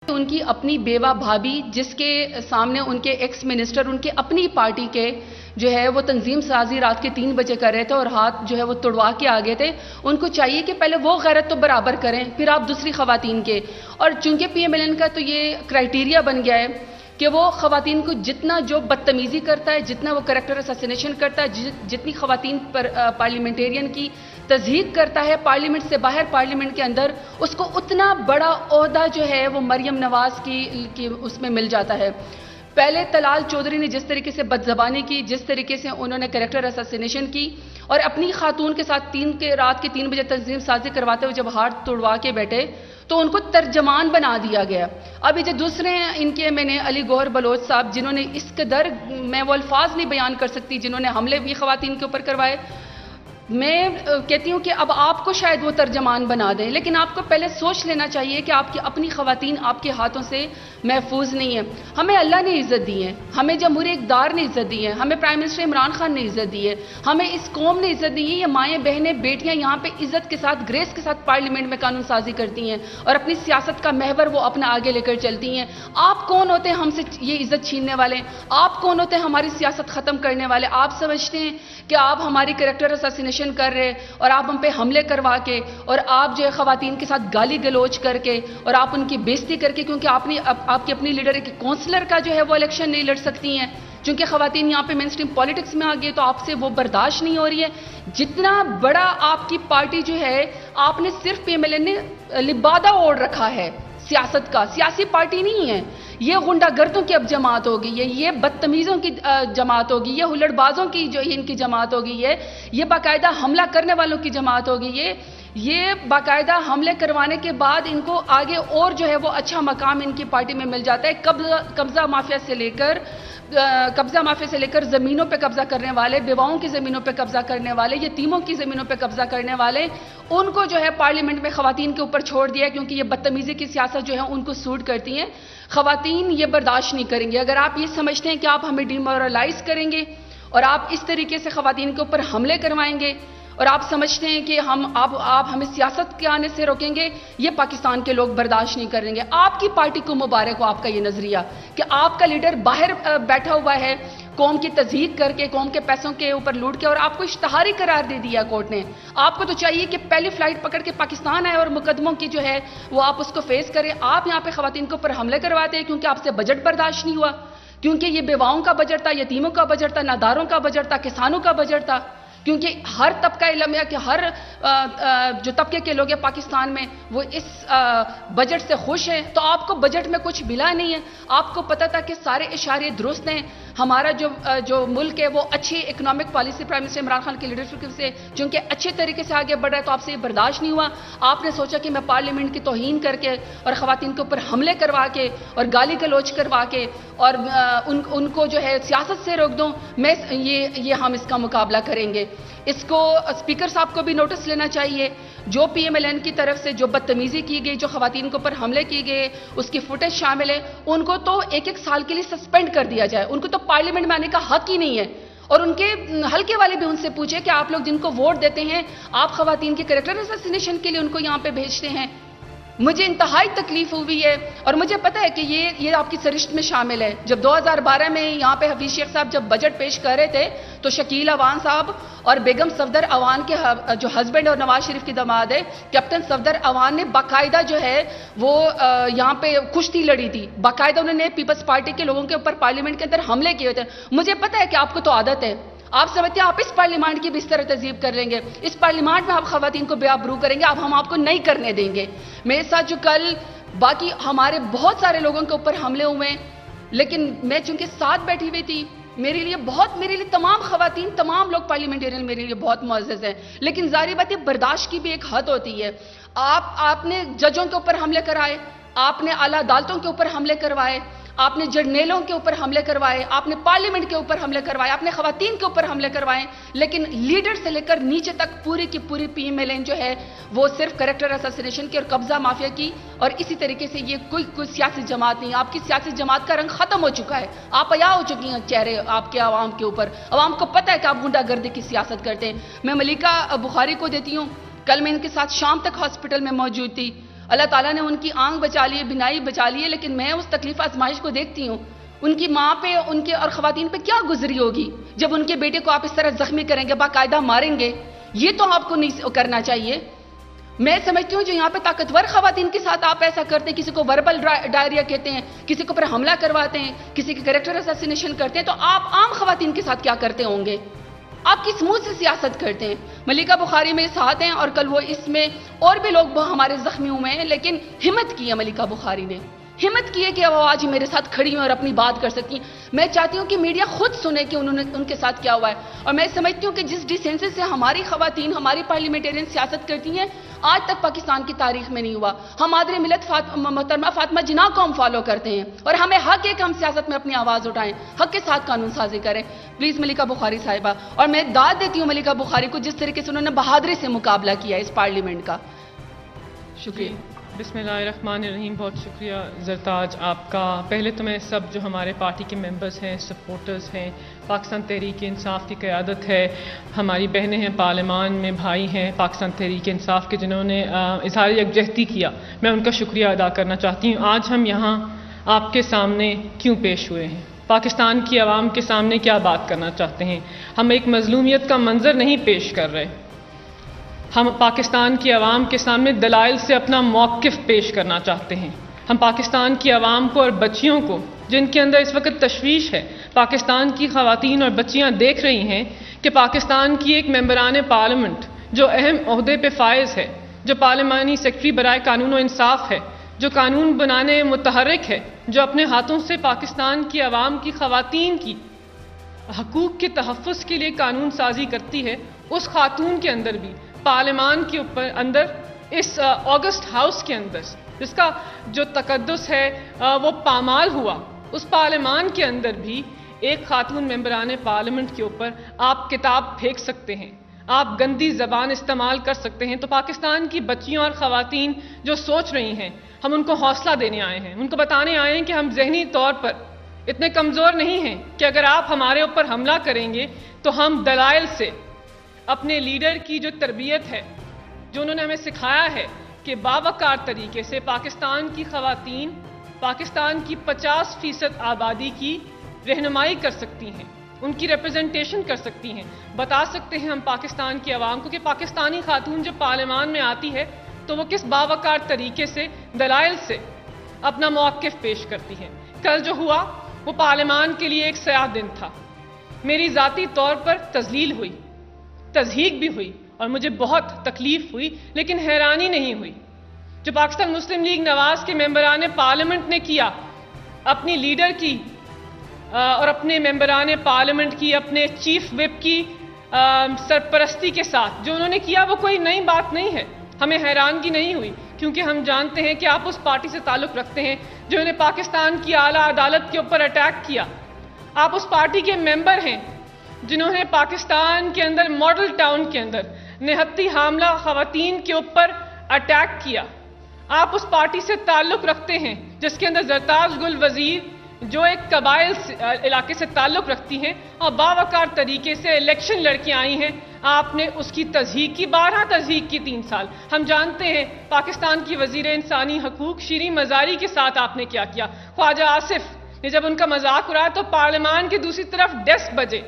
ان کی اپنی بیوہ بھابھی جس کے سامنے ان کے ایکس منسٹر ان کے اپنی پارٹی کے جو ہے وہ تنظیم سازی رات کے 3 بجے کر رہے تھے اور ہاتھ جو ہے وہ توڑوا کے آگے تھے. ان کو چاہیے کہ پہلے وہ غیرت تو برابر کریں پھر آپ دوسری خواتین کے. اور چونکہ پی ایم ایل این کا تو یہ کرائٹیریا بن گیا ہے کہ وہ خواتین کو جتنا جو بدتمیزی کرتا ہے, جتنا وہ کریکٹر اساسینیشن کرتا ہے, جتنی خواتین پر پارلیمنٹیرین کی تضحیق کرتا ہے پارلیمنٹ سے باہر پارلیمنٹ کے اندر, اس کو اتنا بڑا عہدہ جو ہے وہ مریم نواز کی اس میں مل جاتا ہے. پہلے طلال چودھری نے جس طریقے سے بدزبانی کی, جس طریقے سے انہوں نے کریکٹر اساسینیشن کی اور اپنی خاتون کے ساتھ رات کے 3 بجے تنظیم سازی کرواتے ہوئے جب ہاتھ توڑوا کے بیٹھے تو ان کو ترجمان بنا دیا گیا. اب یہ جو دوسرے ہیں ان کے میں نے علی گوہر بلوچ صاحب جنہوں نے اس قدر, میں وہ الفاظ نہیں بیان کر سکتی, جنہوں نے حملے بھی خواتین کے اوپر کروائے. میں کہتی ہوں کہ اب آپ کو شاید وہ ترجمان بنا دیں, لیکن آپ کو پہلے سوچ لینا چاہیے کہ آپ کی اپنی خواتین آپ کے ہاتھوں سے محفوظ نہیں ہیں. ہمیں اللہ نے عزت دی ہے, ہمیں جمہوری اقتدار نے عزت دی ہے, ہمیں پرائم منسٹر عمران خان نے عزت دی ہے, ہمیں اس قوم نے عزت دی ہے. یہ مائیں بہنیں بیٹیاں یہاں پہ عزت کے ساتھ گریس کے ساتھ پارلیمنٹ میں قانون سازی کرتی ہیں اور اپنی سیاست کا محور وہ اپنا آگے لے کر چلتی ہیں. آپ کون ہوتے ہیں ہم سے یہ عزت چھیننے والے؟ آپ کون ہوتے ہیں ہماری سیاست ختم کرنے والے؟ آپ سمجھتے ہیں کہ آپ ہماری کریکٹر اساسینیشن کر رہے اور آپ ہم پہ حملے کروا کے اور آپ جو ہے خواتین کے ساتھ گالی گلوچ کر کے اور آپ ان کی بےزتی کر کے, کیونکہ آپ کی اپنی لیڈر کے کونسلر کا جو ہے وہ الیکشن نہیں لڑ سکتی ہیں چونکہ خواتین یہاں پہ مین اسٹریم پالیٹکس میں آ گئی تو آپ سے وہ برداشت نہیں ہو رہی ہے. جتنا بڑا آپ کی پارٹی جو ہے, آپ نے صرف پی ایم ایل این نے لبادہ اوڑھ رکھا ہے سیاست کا, سیاسی پارٹی نہیں ہے. یہ غنڈہ گردوں کی اب جماعت ہوگی, یہ بدتمیزوں کی جماعت ہوگی, یہ ہلڑ بازوں کی جو ان کی جماعت ہوگی, یہ باقاعدہ حملہ کرنے والوں کی جماعت ہوگی. یہ باقاعدہ حملے کروانے کے بعد ان کو آگے اور جو ہے وہ اچھا مقام ان کی پارٹی میں مل جاتا ہے. قبضہ مافیا سے لے کر زمینوں پہ قبضہ کرنے والے, بیواؤں کی زمینوں پہ قبضہ کرنے والے, یتیموں کی زمینوں پہ قبضہ کرنے والے, ان کو جو ہے پارلیمنٹ میں خواتین کے اوپر چھوڑ دیا کیونکہ یہ بدتمیزی کی سیاست جو ہے ان کو سوٹ کرتی ہیں. خواتین یہ برداشت نہیں کریں گے. اگر آپ یہ سمجھتے ہیں کہ آپ ہمیں ڈیمورلائز کریں گے اور آپ اس طریقے سے خواتین کے اوپر حملے کروائیں گے اور آپ سمجھتے ہیں کہ آپ ہمیں سیاست کے آنے سے روکیں گے, یہ پاکستان کے لوگ برداشت نہیں کریں گے. آپ کی پارٹی کو مبارک ہو آپ کا یہ نظریہ کہ آپ کا لیڈر باہر بیٹھا ہوا ہے قوم کی تضحیق کر کے, قوم کے پیسوں کے اوپر لوٹ کے, اور آپ کو اشتہاری قرار دے دیا کورٹ نے. آپ کو تو چاہیے کہ پہلی فلائٹ پکڑ کے پاکستان آئے اور مقدموں کی جو ہے وہ آپ اس کو فیس کریں. آپ یہاں پہ خواتین کے اوپر حملے کرواتے ہیں کیونکہ آپ سے بجٹ برداشت نہیں ہوا, کیونکہ یہ بیواؤں کا بجٹ تھا, یتیموں کا بجٹ تھا, ناداروں کا بجٹ تھا, کسانوں کا بجٹ تھا. کیونکہ ہر طبقہ علم ہے کہ ہر جو طبقے کے لوگ ہیں پاکستان میں وہ اس بجٹ سے خوش ہیں, تو آپ کو بجٹ میں کچھ ملا نہیں ہے. آپ کو پتا تھا کہ سارے اشارے درست ہیں, ہمارا جو ملک ہے وہ اچھی economic policy prime minister Imran Khan کی لیڈرشپ سے چونکہ اچھے طریقے سے آگے بڑھ رہا ہے, تو آپ سے یہ برداشت نہیں ہوا. آپ نے سوچا کہ میں پارلیمنٹ کی توہین کر کے اور خواتین کے اوپر حملے کروا کے اور گالی گلوچ کروا کے اور ان کو جو ہے سیاست سے روک دوں, ہم اس کا مقابلہ کریں گے. اس کو اسپیکر صاحب کو بھی نوٹس لینا چاہیے. جو پی ایم ایل این کی طرف سے جو بدتمیزی کی گئی, جو خواتین کے اوپر حملے کیے گئے, اس کی فوٹیج شامل ہے, ان کو تو 1 سال کے لیے سسپینڈ کر دیا جائے. ان کو تو پارلیمنٹ میں آنے کا حق ہی نہیں ہے. اور ان کے حلقے والے بھی ان سے پوچھے کہ آپ لوگ جن کو ووٹ دیتے ہیں, آپ خواتین کے کریکٹر اساسینیشن کے لیے ان کو یہاں پہ بھیجتے ہیں. مجھے انتہائی تکلیف ہوئی ہے اور مجھے پتا ہے کہ یہ آپ کی سرشت میں شامل ہے. جب 2012 میں یہاں پہ حفیظ شیخ صاحب جب بجٹ پیش کر رہے تھے تو شکیل اوان صاحب اور بیگم صفدر اوان کے جو ہسبینڈ اور نواز شریف کی داماد ہے کیپٹن صفدر اوان نے باقاعدہ جو ہے وہ یہاں پہ کشتی لڑی تھی. باقاعدہ انہوں نے پیپلز پارٹی کے لوگوں کے اوپر پارلیمنٹ کے اندر حملے کیے تھے. مجھے پتا ہے کہ آپ کو تو عادت ہے, آپ سمجھتے ہیں آپ اس پارلیمنٹ کی بھی اس طرح تہذیب کر لیں گے, اس پارلیمنٹ میں آپ خواتین کو بے آبرو کریں گے. اب ہم آپ کو نہیں کرنے دیں گے. میرے ساتھ جو کل باقی ہمارے بہت سارے لوگوں کے اوپر حملے ہوئے ہیں, لیکن میں چونکہ ساتھ بیٹھی ہوئی تھی, میرے لیے تمام خواتین, تمام لوگ پارلیمنٹیرین میرے لیے بہت معزز ہیں. لیکن ظاہری بات ہے برداشت کی بھی ایک حد ہوتی ہے. آپ نے ججوں کے اوپر حملے کرائے, آپ نے اعلیٰ عدالتوں کے اوپر حملے کروائے, آپ نے جرنیلوں کے اوپر حملے کروائے, آپ نے پارلیمنٹ کے اوپر حملے کروائے, آپ نے خواتین کے اوپر حملے کروائے, لیکن لیڈر سے لے کر نیچے تک پوری کی پوری پی ایم ایل این جو ہے وہ صرف کریکٹر اساسینیشن کی اور قبضہ مافیا کی. اور اسی طریقے سے یہ کوئی سیاسی جماعت نہیں. آپ کی سیاسی جماعت کا رنگ ختم ہو چکا ہے, آپ عیاں ہو چکی ہیں چہرے آپ کے عوام کے اوپر. عوام کو پتہ ہے کہ آپ غنڈہ گردی کی سیاست کرتے ہیں. میں ملیکہ بخاری کو دیتی ہوں, کل میں ان کے ساتھ شام تک ہاسپٹل میں موجود تھی اللہ تعالیٰ نے ان کی آنکھ بچا لی ہے، بینائی بچا لی ہے، لیکن میں اس تکلیف آزمائش کو دیکھتی ہوں، ان کی ماں پہ، ان کے اور خواتین پہ کیا گزری ہوگی جب ان کے بیٹے کو آپ اس طرح زخمی کریں گے، باقاعدہ ماریں گے. یہ تو آپ کو نہیں کرنا چاہیے. میں سمجھتی ہوں جو یہاں پہ طاقتور خواتین کے ساتھ آپ ایسا کرتے ہیں، کسی کو وربل ڈائریا کہتے ہیں، کسی کو پر حملہ کرواتے ہیں، کسی کے کریکٹر اساسینیشن کرتے ہیں، تو آپ عام خواتین کے ساتھ کیا کرتے ہوں گے؟ آپ کس منہ سے سیاست کرتے ہیں؟ ملیکہ بخاری میرے ساتھ ہیں، اور کل وہ اس میں اور بھی لوگ ہمارے زخمی ہوئے ہیں، لیکن ہمت کی ہے ملیکہ بخاری نے، ہمت کی ہے کہ وہ آج میرے ساتھ کھڑی ہیں اور اپنی بات کر سکتی ہیں. میں چاہتی ہوں کہ میڈیا خود سنے کہ انہوں نے ان کے ساتھ کیا ہوا ہے. اور میں سمجھتی ہوں کہ جس ڈیسینسی سے ہماری خواتین، ہماری پارلیمنٹرین سیاست کرتی ہیں، آج تک پاکستان کی تاریخ میں نہیں ہوا. ہم مادر ملت محترمہ فاطمہ جناح کو ہم فالو کرتے ہیں، اور ہمیں حق ہے کہ ہم سیاست میں اپنی آواز اٹھائیں، حق کے ساتھ قانون سازی کریں. پلیز ملیکہ بخاری صاحبہ. اور میں داد دیتی ہوں ملیکہ بخاری کو، جس طریقے سے انہوں نے بہادری سے مقابلہ کیا اس پارلیمنٹ کا. شکریہ. بسم اللہ الرحمن الرحیم. بہت شکریہ زرتاج آپ کا. پہلے تو میں سب جو ہمارے پارٹی کے ممبرز ہیں، سپورٹرز ہیں، پاکستان تحریک انصاف کی قیادت ہے، ہماری بہنیں ہیں پارلیمان میں، بھائی ہیں پاکستان تحریک انصاف کے جنہوں نے اظہار یکجہتی کیا، میں ان کا شکریہ ادا کرنا چاہتی ہوں. آج ہم یہاں آپ کے سامنے کیوں پیش ہوئے ہیں؟ پاکستان کی عوام کے سامنے کیا بات کرنا چاہتے ہیں؟ ہم ایک مظلومیت کا منظر نہیں پیش کر رہے، ہم پاکستان کی عوام کے سامنے دلائل سے اپنا موقف پیش کرنا چاہتے ہیں. ہم پاکستان کی عوام کو اور بچیوں کو، جن کے اندر اس وقت تشویش ہے، پاکستان کی خواتین اور بچیاں دیکھ رہی ہیں کہ پاکستان کی ایک ممبران پارلیمنٹ جو اہم عہدے پہ فائز ہے، جو پارلیمانی سیکرٹری برائے قانون و انصاف ہے، جو قانون بنانے متحرک ہے، جو اپنے ہاتھوں سے پاکستان کی عوام کی خواتین کی حقوق کے تحفظ کے لیے قانون سازی کرتی ہے، اس خاتون کے اندر بھی پارلیمان کے اندر، اس اگست ہاؤس کے اندر جس کا جو تقدس ہے وہ پامال ہوا، اس پارلیمان کے اندر بھی ایک خاتون ممبران پارلیمنٹ کے اوپر آپ کتاب پھینک سکتے ہیں، آپ گندی زبان استعمال کر سکتے ہیں. تو پاکستان کی بچیوں اور خواتین جو سوچ رہی ہیں، ہم ان کو حوصلہ دینے آئے ہیں، ان کو بتانے آئے ہیں کہ ہم ذہنی طور پر اتنے کمزور نہیں ہیں کہ اگر آپ ہمارے اوپر حملہ کریں گے تو ہم دلائل سے، اپنے لیڈر کی جو تربیت ہے، جو انہوں نے ہمیں سکھایا ہے کہ باوقار طریقے سے پاکستان کی خواتین پاکستان کی 50% آبادی کی رہنمائی کر سکتی ہیں، ان کی ریپرزنٹیشن کر سکتی ہیں. بتا سکتے ہیں ہم پاکستان کی عوام کو کہ پاکستانی خاتون جب پارلیمان میں آتی ہے تو وہ کس باوقار طریقے سے، دلائل سے اپنا موقف پیش کرتی ہیں. کل جو ہوا وہ پارلیمان کے لیے ایک سیاہ دن تھا. میری ذاتی طور پر تذلیل ہوئی، تضحیک بھی ہوئی، اور مجھے بہت تکلیف ہوئی، لیکن حیرانی نہیں ہوئی. جو پاکستان مسلم لیگ نواز کے ممبران پارلیمنٹ نے کیا، اپنی لیڈر کی اور اپنے ممبران پارلیمنٹ کی، اپنے چیف وپ کی سرپرستی کے ساتھ جو انہوں نے کیا، وہ کوئی نئی بات نہیں ہے. ہمیں حیرانگی نہیں ہوئی، کیونکہ ہم جانتے ہیں کہ آپ اس پارٹی سے تعلق رکھتے ہیں جو نے پاکستان کی اعلیٰ عدالت کے اوپر اٹیک کیا. آپ اس پارٹی کے ممبر ہیں جنہوں نے پاکستان کے اندر، ماڈل ٹاؤن کے اندر، نہتی حاملہ خواتین کے اوپر اٹیک کیا. آپ اس پارٹی سے تعلق رکھتے ہیں جس کے اندر زرتاج گل وزیر، جو ایک قبائل علاقے سے تعلق رکھتی ہیں اور باوقار طریقے سے الیکشن لڑکی آئی ہیں. آپ نے اس کی تضحیک کی، 12 تضحیک کی 3 سال. ہم جانتے ہیں پاکستان کی وزیر انسانی حقوق شیریں مزاری کے ساتھ آپ نے کیا کیا. خواجہ آصف نے جب ان کا مذاق اڑایا تو پارلیمان کی دوسری طرف ڈیسک بجے.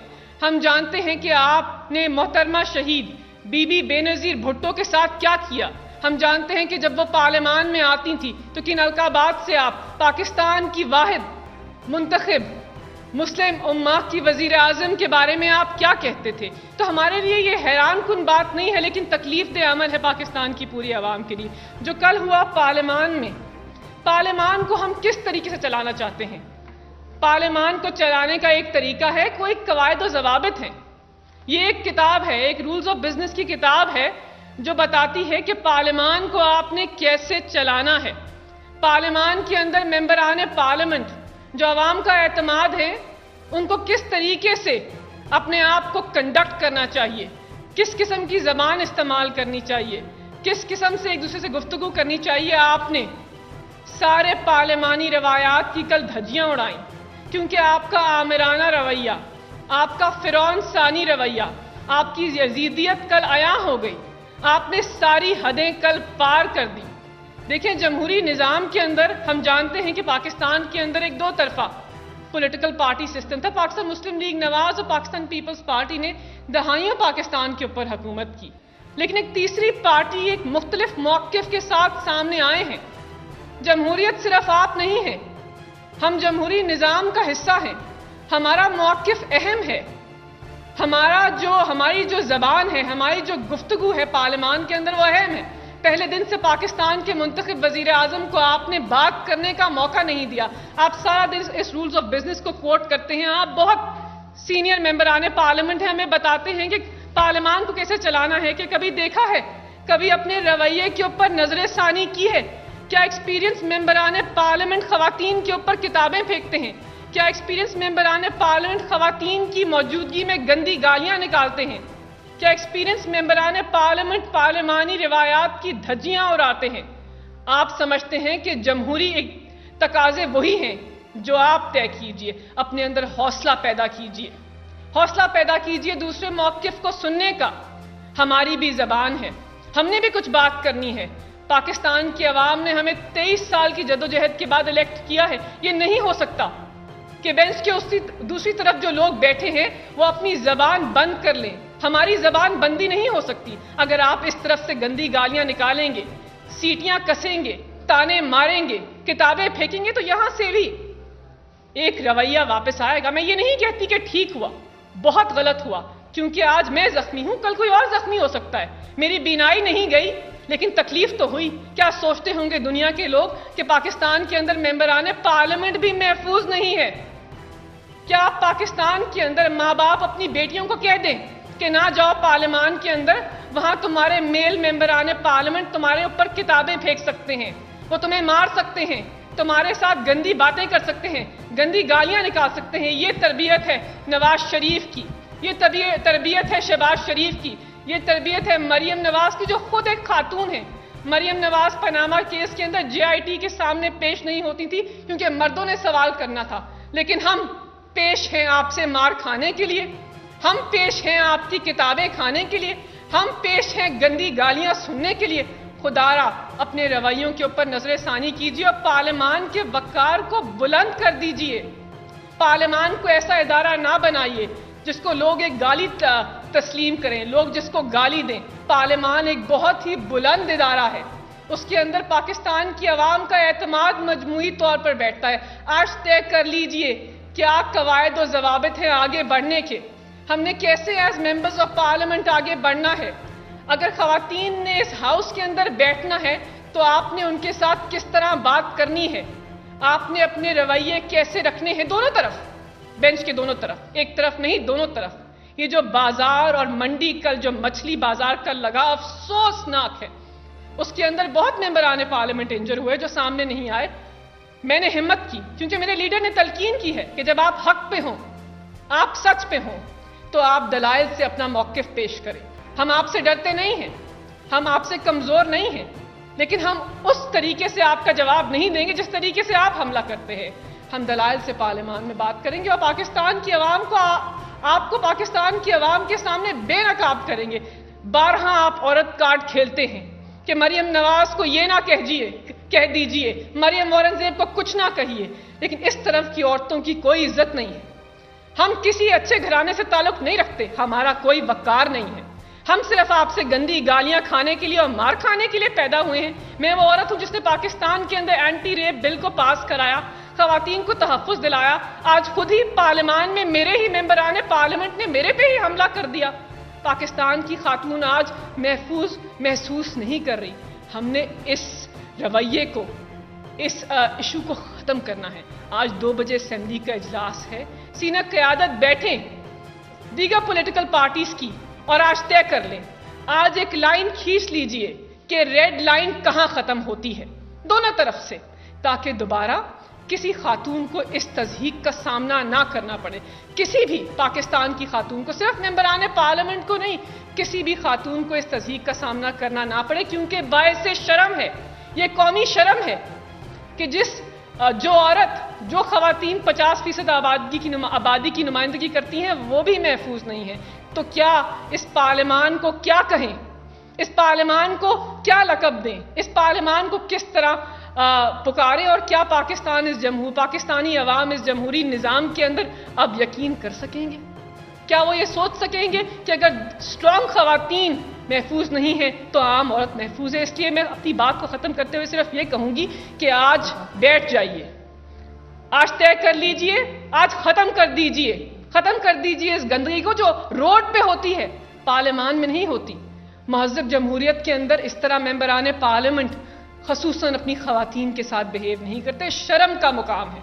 ہم جانتے ہیں کہ آپ نے محترمہ شہید بی بی بے نظیر بھٹو کے ساتھ کیا کیا. ہم جانتے ہیں کہ جب وہ پارلیمان میں آتی تھی تو کن القابات سے آپ پاکستان کی واحد منتخب مسلم امہ کی وزیر اعظم کے بارے میں آپ کیا کہتے تھے. تو ہمارے لیے یہ حیران کن بات نہیں ہے، لیکن تکلیف دہ عمل ہے پاکستان کی پوری عوام کے لیے. جو کل ہوا پارلیمان میں، پارلیمان کو ہم کس طریقے سے چلانا چاہتے ہیں؟ پارلیمان کو چلانے کا ایک طریقہ ہے، کوئی قواعد و ضوابط ہیں. یہ ایک کتاب ہے، ایک رولز آف بزنس کی کتاب ہے جو بتاتی ہے کہ پارلیمان کو آپ نے کیسے چلانا ہے. پارلیمان کے اندر ممبران پارلیمنٹ جو عوام کا اعتماد ہے، ان کو کس طریقے سے اپنے آپ کو کنڈکٹ کرنا چاہیے، کس قسم کی زبان استعمال کرنی چاہیے، کس قسم سے ایک دوسرے سے گفتگو کرنی چاہیے. آپ نے سارے پارلیمانی روایات کی کل دھجیاں اڑائیں، کیونکہ آپ کا آمرانہ رویہ، آپ کا فرعون ثانی رویہ، آپ کی یزیدیت کل عیاں ہو گئی. آپ نے ساری حدیں کل پار کر دی. دیکھیں جمہوری نظام کے اندر ہم جانتے ہیں کہ پاکستان کے اندر ایک دو طرفہ پولیٹیکل پارٹی سسٹم تھا. پاکستان مسلم لیگ نواز اور پاکستان پیپلز پارٹی نے دہائیوں پاکستان کے اوپر حکومت کی, لیکن ایک تیسری پارٹی ایک مختلف موقف کے ساتھ سامنے آئے ہیں. جمہوریت صرف آپ نہیں ہیں, ہم جمہوری نظام کا حصہ ہیں, ہمارا موقف اہم ہے, ہماری جو زبان ہے, ہماری جو گفتگو ہے پارلیمان کے اندر وہ اہم ہے. پہلے دن سے پاکستان کے منتخب وزیر اعظم کو آپ نے بات کرنے کا موقع نہیں دیا. آپ سارا دن اس رولز آف بزنس کو کوٹ کرتے ہیں. آپ بہت سینئر ممبران پارلیمنٹ ہیں, ہمیں بتاتے ہیں کہ پارلیمان کو کیسے چلانا ہے. کہ کبھی دیکھا ہے, کبھی اپنے رویے کے اوپر نظر ثانی کی ہے؟ کیا ایکسپیرینس ممبران پارلیمنٹ خواتین کے اوپر کتابیں پھینکتے ہیں؟ کیا ایکسپیرینس ممبران پارلیمنٹ خواتین کی موجودگی میں گندی گالیاں نکالتے ہیں؟ کیا ایکسپیرینس ممبران پارلیمنٹ پارلیمانی روایات کی دھجیاں اڑاتے ہیں؟ آپ سمجھتے ہیں کہ جمہوری تقاضے وہی ہیں جو آپ طے کیجئے. اپنے اندر حوصلہ پیدا کیجئے, حوصلہ پیدا کیجئے دوسرے موقف کو سننے کا. ہماری بھی زبان ہے, ہم نے بھی کچھ بات کرنی ہے. پاکستان کی عوام نے ہمیں 23 سال کی جدوجہد کے بعد الیکٹ کیا ہے. یہ نہیں ہو سکتا کہ بینچ کے دوسری طرف جو لوگ بیٹھے ہیں وہ اپنی زبان بند کر لیں. ہماری زبان بندی نہیں ہو سکتی. اگر آپ اس طرف سے گندی گالیاں نکالیں گے, سیٹیاں کسیں گے, تانے ماریں گے, کتابیں پھینکیں گے, تو یہاں سے بھی ایک رویہ واپس آئے گا. میں یہ نہیں کہتی کہ ٹھیک ہوا, بہت غلط ہوا, کیونکہ آج میں زخمی ہوں, کل کوئی اور زخمی ہو سکتا ہے. میری بینائی نہیں گئی لیکن تکلیف تو ہوئی. کیا سوچتے ہوں گے دنیا کے لوگ کہ پاکستان کے اندر ممبران پارلیمنٹ بھی محفوظ نہیں ہے؟ کیا آپ پاکستان کے اندر ماں باپ اپنی بیٹیوں کو کہہ دیں کہ نہ جاؤ پارلیمان کے اندر, وہاں تمہارے میل ممبران پارلیمنٹ تمہارے اوپر کتابیں پھینک سکتے ہیں, وہ تمہیں مار سکتے ہیں, تمہارے ساتھ گندی باتیں کر سکتے ہیں, گندی گالیاں نکال سکتے ہیں. یہ تربیت ہے نواز شریف کی, یہ تربیت ہے شہباز شریف کی, یہ تربیت ہے مریم نواز کی جو خود ایک خاتون ہے. مریم نواز پاناما کیس کے اندر JIT کے سامنے پیش نہیں ہوتی تھی کیونکہ مردوں نے سوال کرنا تھا, لیکن ہم پیش ہیں آپ سے مار کھانے کے لیے, ہم پیش ہیں آپ کی کتابیں کھانے کے لیے, ہم پیش ہیں گندی گالیاں سننے کے لیے. خدارا اپنے رویوں کے اوپر نظر ثانی کیجیے اور پارلیمان کے وقار کو بلند کر دیجیے. پارلیمان کو ایسا ادارہ نہ بنائیے جس کو لوگ ایک گالی تسلیم کریں, لوگ جس کو گالی دیں. پارلیمان ایک بہت ہی بلند ادارہ ہے, اس کے اندر پاکستان کی عوام کا اعتماد مجموعی طور پر بیٹھتا ہے. آج طے کر لیجئے کیا قواعد و ضوابط ہیں آگے بڑھنے کے, ہم نے کیسے ایز ممبرز آف پارلیمنٹ آگے بڑھنا ہے. اگر خواتین نے اس ہاؤس کے اندر بیٹھنا ہے تو آپ نے ان کے ساتھ کس طرح بات کرنی ہے, آپ نے اپنے رویے کیسے رکھنے ہیں دونوں طرف, بینچ کے دونوں طرف, ایک طرف نہیں دونوں طرف. یہ جو بازار اور منڈی کل جو مچھلی بازار کل لگا افسوسناک ہے. اس کے اندر بہت ممبران پارلیمنٹ انجر ہوئے جو سامنے نہیں آئے. میں نے ہمت کی کیونکہ میرے لیڈر نے تلقین کی ہے کہ جب آپ حق پہ ہوں, آپ سچ پہ ہوں, تو آپ دلائل سے اپنا موقف پیش کریں. ہم آپ سے ڈرتے نہیں ہیں, ہم آپ سے کمزور نہیں ہیں, لیکن ہم اس طریقے سے آپ کا جواب نہیں دیں گے جس طریقے سے آپ حملہ کرتے ہیں. ہم دلائل سے پارلیمان میں بات کریں گے اور پاکستان کی عوام کو, آپ کو پاکستان کی عوام کے سامنے بے نقاب کریں گے. بارہا آپ عورت کارڈ کھیلتے ہیں کہ مریم نواز کو یہ نہ کہہ دیجئے, مریم اورنگزیب کو کچھ نہ کہیے, لیکن اس طرف کی عورتوں کی کوئی عزت نہیں ہے. ہم کسی اچھے گھرانے سے تعلق نہیں رکھتے, ہمارا کوئی وقار نہیں ہے. ہم صرف آپ سے گندی گالیاں کھانے کے لیے اور مار کھانے کے لیے پیدا ہوئے ہیں. میں وہ عورت ہوں جس نے پاکستان کے اندر اینٹی ریپ بل کو پاس کرایا, خواتین کو تحفظ دلایا. آج خود ہی پارلیمان میں میرے ہی ممبران پارلیمنٹ نے میرے پہ ہی حملہ کر دیا. پاکستان کی خاتون آج محفوظ محسوس نہیں کر رہی. ہم نے اس رویے کو, اس ایشو کو ختم کرنا ہے. آج 2 بجے اسمبلی کا اجلاس ہے, سینئر قیادت بیٹھیں دیگر پولیٹیکل پارٹیز کی اور آج طے کر لیں. آج ایک لائن کھینچ لیجئے کہ ریڈ لائن کہاں ختم ہوتی ہے دونوں طرف سے, تاکہ دوبارہ کسی خاتون کو اس تضحیک کا سامنا نہ کرنا پڑے. کسی بھی پاکستان کی خاتون کو, صرف ممبران پارلیمنٹ کو نہیں, کسی بھی خاتون کو اس تضحیک کا سامنا کرنا نہ پڑے, کیونکہ باعث شرم ہے, یہ قومی شرم ہے کہ جو عورت, جو خواتین 50% آبادی کی نمائندگی کرتی ہیں وہ بھی محفوظ نہیں ہیں. تو کیا اس پارلیمان کو کیا کہیں اس پارلیمان کو کیا لقب دیں, اس پارلیمان کو کس طرح پکاریں, اور کیا پاکستانی عوام اس جمہوری نظام کے اندر اب یقین کر سکیں گے؟ کیا وہ یہ سوچ سکیں گے کہ اگر اسٹرانگ خواتین محفوظ نہیں ہیں تو عام عورت محفوظ ہے؟ اس لیے میں اپنی بات کو ختم کرتے ہوئے صرف یہ کہوں گی کہ آج بیٹھ جائیے, آج طے کر لیجئے, آج ختم کر دیجئے اس گندگی کو جو روڈ پہ ہوتی ہے, پارلیمان میں نہیں ہوتی. مہذب جمہوریت کے اندر اس طرح ممبران پارلیمنٹ خصوصاً اپنی خواتین کے ساتھ بہیو نہیں کرتے. شرم کا مقام ہے.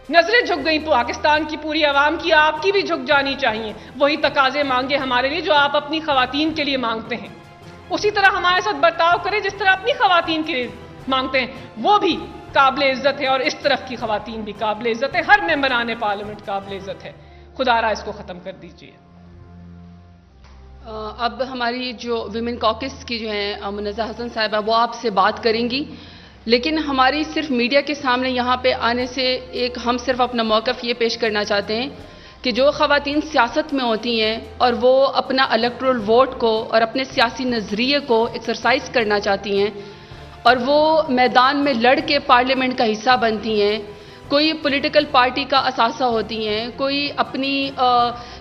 نظریں جھک گئیں پاکستان کی پوری عوام کی, آپ کی بھی جھک جانی چاہیے. وہی تقاضے مانگے ہمارے لیے جو آپ اپنی خواتین کے لیے مانگتے ہیں, اسی طرح ہمارے ساتھ برتاؤ کریں جس طرح اپنی خواتین کے لیے مانگتے ہیں. وہ بھی قابل عزت ہے اور اس طرف کی خواتین بھی قابل عزت ہے. ہر ممبران پارلیمنٹ قابل عزت ہے. خدا را اس کو ختم کر دیجیے. اب ہماری جو ویمن کاکس کی جو ہیں منزہ حسن صاحبہ, وہ آپ سے بات کریں گی, لیکن ہماری صرف میڈیا کے سامنے یہاں پہ آنے سے ہم صرف اپنا موقف یہ پیش کرنا چاہتے ہیں کہ جو خواتین سیاست میں ہوتی ہیں اور وہ اپنا الیکٹورل ووٹ کو اور اپنے سیاسی نظریے کو ایکسرسائز کرنا چاہتی ہیں اور وہ میدان میں لڑ کے پارلیمنٹ کا حصہ بنتی ہیں, کوئی پولیٹیکل پارٹی کا اثاثہ ہوتی ہیں, کوئی اپنی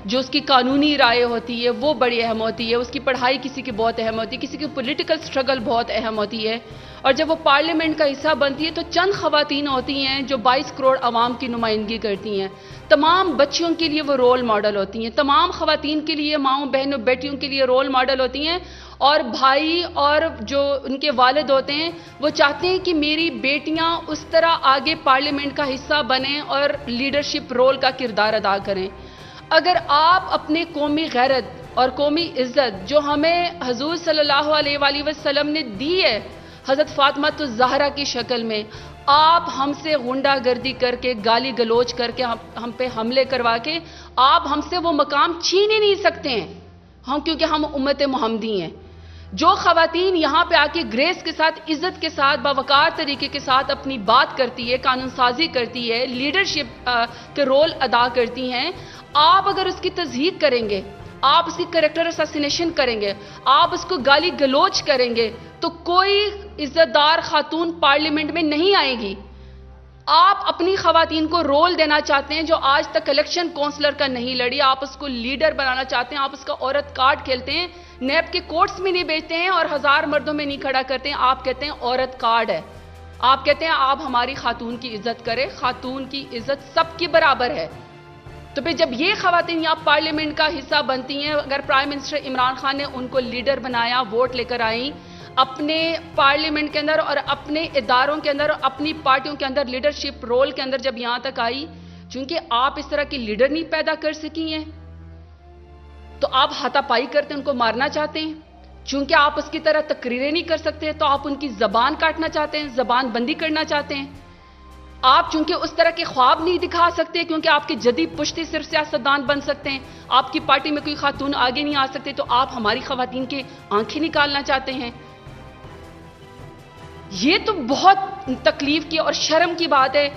جو اس کی قانونی رائے ہوتی ہے وہ بڑی اہم ہوتی ہے, اس کی پڑھائی کسی کی بہت اہم ہوتی ہے, کسی کی پولیٹیکل سٹرگل بہت اہم ہوتی ہے, اور جب وہ پارلیمنٹ کا حصہ بنتی ہے تو چند خواتین ہوتی ہیں جو 22 کروڑ عوام کی نمائندگی کرتی ہیں. تمام بچیوں کے لیے وہ رول ماڈل ہوتی ہیں, تمام خواتین کے لیے, ماؤں بہنوں بیٹیوں کے لیے رول ماڈل ہوتی ہیں, اور بھائی اور جو ان کے والد ہوتے ہیں وہ چاہتے ہیں کہ میری بیٹیاں اس طرح آگے پارلیمنٹ کا حصہ بنیں اور لیڈرشپ رول کا کردار ادا کریں. اگر آپ اپنے قومی غیرت اور قومی عزت جو ہمیں حضور صلی اللہ علیہ وآلہ وسلم نے دی ہے حضرت فاطمہ الزہرا کی شکل میں, آپ ہم سے غنڈہ گردی کر کے, گالی گلوچ کر کے, ہم پہ حملے کروا کے آپ ہم سے وہ مقام چھین ہی نہیں سکتے ہیں, کیونکہ ہم امت محمدی ہیں. جو خواتین یہاں پہ آ کے گریس کے ساتھ, عزت کے ساتھ, باوقار طریقے کے ساتھ اپنی بات کرتی ہے, قانون سازی کرتی ہے, لیڈرشپ کے رول ادا کرتی ہیں, آپ اگر اس کی تضحیق کریں گے, آپ اس کی کریکٹر اساسینیشن کریں گے, آپ اس کو گالی گلوچ کریں گے, تو کوئی عزت دار خاتون پارلیمنٹ میں نہیں آئے گی. آپ اپنی خواتین کو رول دینا چاہتے ہیں جو آج تک الیکشن کونسلر کا نہیں لڑی, آپ اس کو لیڈر بنانا چاہتے ہیں, آپ اس کا عورت کارڈ کھیلتے ہیں, نیب کے کورٹس میں نہیں بیچتے ہیں اور 1000 مردوں میں نہیں کھڑا کرتے ہیں, آپ کہتے ہیں عورت کارڈ ہے, آپ کہتے ہیں آپ ہماری خاتون کی عزت کریں. خاتون کی عزت سب کی برابر ہے. تو پھر جب یہ خواتین یہاں پارلیمنٹ کا حصہ بنتی ہیں, اگر پرائم منسٹر عمران خان نے ان کو لیڈر بنایا, ووٹ لے کر آئیں, اپنے پارلیمنٹ کے اندر اور اپنے اداروں کے اندر, اپنی پارٹیوں کے اندر لیڈرشپ رول کے اندر جب یہاں تک آئی, چونکہ آپ اس طرح کی لیڈر نہیں پیدا کر سکی ہیں تو آپ ہاتھا پائی کرتے ہیں, ان کو مارنا چاہتے ہیں. چونکہ آپ اس کی طرح تقریریں نہیں کر سکتے تو آپ ان کی زبان کاٹنا چاہتے ہیں, زبان بندی کرنا چاہتے ہیں. آپ چونکہ اس طرح کے خواب نہیں دکھا سکتے کیونکہ آپ کے جدید پشتی صرف سیاستدان بن سکتے ہیں, آپ کی پارٹی میں کوئی خاتون آگے نہیں آ سکتے, تو آپ ہماری خواتین کے آنکھیں نکالنا چاہتے ہیں. یہ تو بہت تکلیف کی اور شرم کی بات ہے.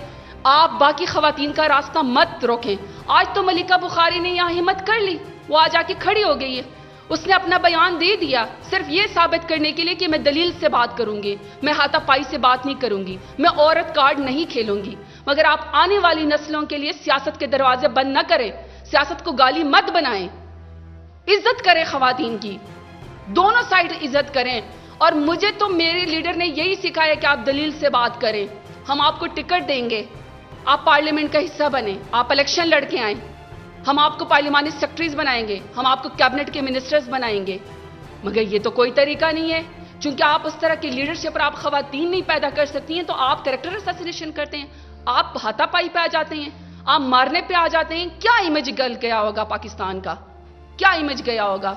آپ باقی خواتین کا راستہ مت روکیں. آج تو ملکہ بخاری نے یہاں ہمت کر لی, وہ آ جا کے کھڑی ہو گئی ہے, اس نے اپنا بیان دے دیا صرف یہ ثابت کرنے کے لیے کہ میں دلیل سے بات کروں گی, میں ہاتھا پائی سے بات نہیں کروں گی, میں عورت کارڈ نہیں کھیلوں گی. مگر آپ آنے والی نسلوں کے لیے سیاست کے دروازے بند نہ کریں, سیاست کو گالی مت بنائیں, عزت کریں خواتین کی, دونوں سائڈ عزت کریں. اور مجھے تو میرے لیڈر نے یہی سکھایا کہ آپ دلیل سے بات کریں. ہم آپ کو ٹکٹ دیں گے, آپ پارلیمنٹ کا حصہ بنیں, آپ الیکشن لڑ کے آئیں, ہم آپ کو پارلیمانی سیکرٹریز بنائیں گے, ہم آپ کو کیبنٹ کے منسٹرز بنائیں گے. مگر یہ تو کوئی طریقہ نہیں ہے, چونکہ آپ اس طرح کی لیڈرشپ پر آپ خواتین نہیں پیدا کر سکتی ہیں تو آپ کریکٹر اساسینیشن کرتے ہیں, آپ ہاتھا پائی پہ آ جاتے ہیں, آپ مارنے پہ آ جاتے ہیں. کیا امیج گل گیا ہوگا پاکستان کا, کیا امیج گیا ہوگا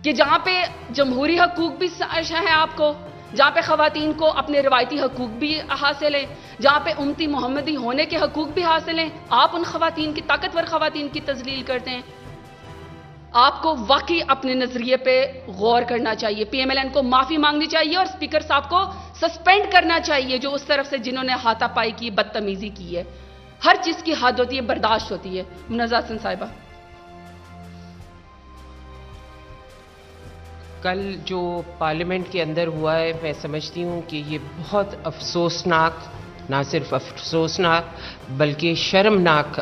کہ جہاں پہ جمہوری حقوق بھی ہیں آپ کو, جہاں پہ خواتین کو اپنے روایتی حقوق بھی حاصل ہیں, جہاں پہ امتی محمدی ہونے کے حقوق بھی حاصل ہیں, آپ ان خواتین کی, طاقتور خواتین کی تذلیل کرتے ہیں. آپ کو واقعی اپنے نظریے پہ غور کرنا چاہیے, پی ایم ایل این کو معافی مانگنی چاہیے اور اسپیکر صاحب کو سسپینڈ کرنا چاہیے جو اس طرف سے جنہوں نے ہاتھا پائی کی, بدتمیزی کی ہے. ہر چیز کی حد ہوتی ہے, برداشت ہوتی ہے. منزہ حسن صاحبہ. کل جو پارلیمنٹ کے اندر ہوا ہے، میں سمجھتی ہوں کہ یہ بہت افسوسناک، نہ صرف افسوسناک بلکہ شرمناک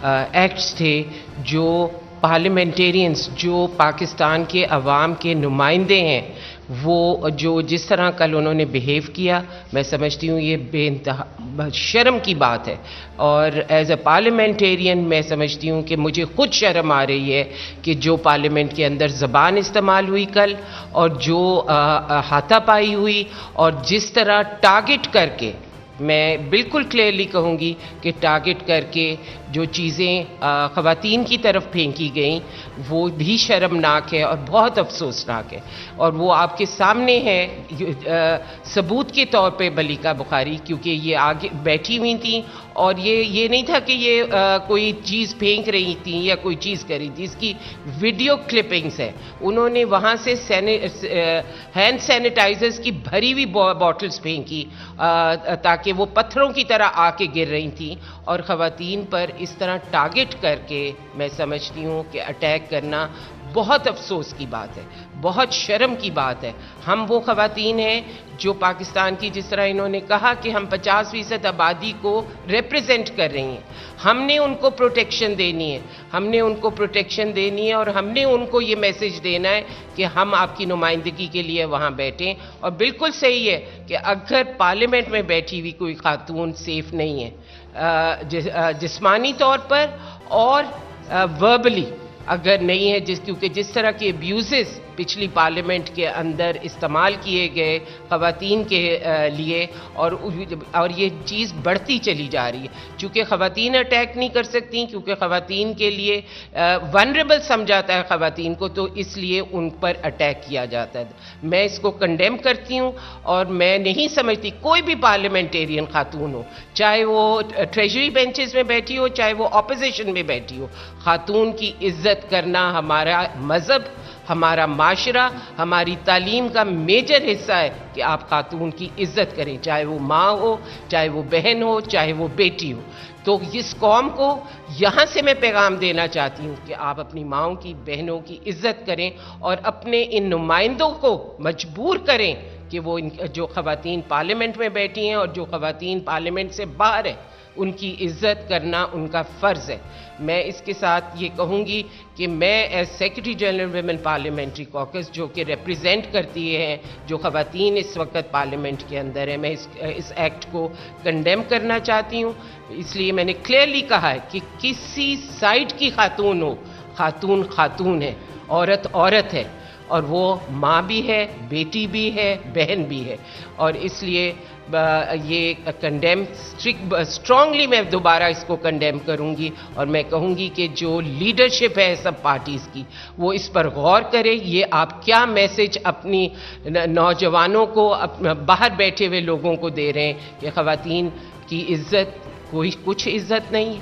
ایکٹس تھے جو پارلیمنٹیرینز، جو پاکستان کے عوام کے نمائندے ہیں، وہ جو جس طرح کل انہوں نے بیہیو کیا، میں سمجھتی ہوں یہ بے انتہا شرم کی بات ہے. اور ایز اے پارلیمنٹیرین میں سمجھتی ہوں کہ مجھے خود شرم آ رہی ہے کہ جو پارلیمنٹ کے اندر زبان استعمال ہوئی کل، اور جو ہاتھا پائی ہوئی، اور جس طرح ٹارگٹ کر کے، میں بالکل کلیئرلی کہوں گی کہ ٹارگٹ کر کے جو چیزیں خواتین کی طرف پھینکی گئیں وہ بھی شرمناک ہے اور بہت افسوسناک ہے. اور وہ آپ کے سامنے ہے ثبوت کے طور پہ ملیکہ بخاری، کیونکہ یہ آگے بیٹھی ہوئی تھیں اور یہ نہیں تھا کہ یہ کوئی چیز پھینک رہی تھیں یا کوئی چیز کر رہی تھی. اس کی ویڈیو کلپنگز ہے. انہوں نے وہاں سے ہینڈ سینیٹائزرز کی بھری ہوئی باٹلز پھینکی تاکہ وہ پتھروں کی طرح آ کے گر رہی تھیں. اور خواتین پر اس طرح ٹارگٹ کر کے میں سمجھتی ہوں کہ اٹیک کرنا بہت افسوس کی بات ہے، بہت شرم کی بات ہے. ہم وہ خواتین ہیں جو پاکستان کی، جس طرح انہوں نے کہا کہ ہم 50% آبادی کو ریپریزنٹ کر رہی ہیں، ہم نے ان کو پروٹیکشن دینی ہے، ہم نے ان کو پروٹیکشن دینی ہے، اور ہم نے ان کو یہ میسج دینا ہے کہ ہم آپ کی نمائندگی کے لیے وہاں بیٹھیں. اور بالکل صحیح ہے کہ اگر پارلیمنٹ میں بیٹھی ہوئی کوئی خاتون سیف نہیں ہے جسمانی طور پر اور وربلی اگر نہیں ہے، کیونکہ جس طرح کے ابیوزز پچھلی پارلیمنٹ کے اندر استعمال کیے گئے خواتین کے لیے، اور یہ چیز بڑھتی چلی جا رہی ہے. چونکہ خواتین اٹیک نہیں کر سکتی، کیونکہ خواتین کے لیے ونریبل سمجھاتا ہے خواتین کو، تو اس لیے ان پر اٹیک کیا جاتا ہے. میں اس کو کنڈیم کرتی ہوں، اور میں نہیں سمجھتی کوئی بھی پارلیمنٹیرین خاتون ہو، چاہے وہ ٹریجری بینچز میں بیٹھی ہو، چاہے وہ اپوزیشن میں بیٹھی ہو، خاتون کی عزت کرنا ہمارا مذہب، ہمارا معاشرہ، ہماری تعلیم کا میجر حصہ ہے کہ آپ خاتون کی عزت کریں، چاہے وہ ماں ہو، چاہے وہ بہن ہو، چاہے وہ بیٹی ہو. تو اس قوم کو یہاں سے میں پیغام دینا چاہتی ہوں کہ آپ اپنی ماؤں کی، بہنوں کی عزت کریں، اور اپنے ان نمائندوں کو مجبور کریں کہ وہ جو خواتین پارلیمنٹ میں بیٹھی ہیں اور جو خواتین پارلیمنٹ سے باہر ہیں، ان کی عزت کرنا ان کا فرض ہے. میں اس کے ساتھ یہ کہوں گی کہ میں as secretary general women parliamentary کوکس، جو کہ ریپریزنٹ کرتی ہیں جو خواتین اس وقت پارلیمنٹ کے اندر ہیں، میں اس ایکٹ کو کنڈیم کرنا چاہتی ہوں. اس لیے میں نے کلیئرلی کہا ہے کہ کسی سائڈ کی خاتون ہو، خاتون خاتون ہے، عورت عورت ہے، اور وہ ماں بھی ہے، بیٹی بھی ہے، بہن بھی ہے. اور اس لیے یہ کنڈیم اسٹرانگلی میں دوبارہ اس کو کنڈیم کروں گی، اور میں کہوں گی کہ جو لیڈرشپ ہے سب پارٹیز کی، وہ اس پر غور کرے. یہ آپ کیا میسج اپنی نوجوانوں کو، باہر بیٹھے ہوئے لوگوں کو دے رہے ہیں کہ خواتین کی عزت، کچھ عزت نہیں ہے،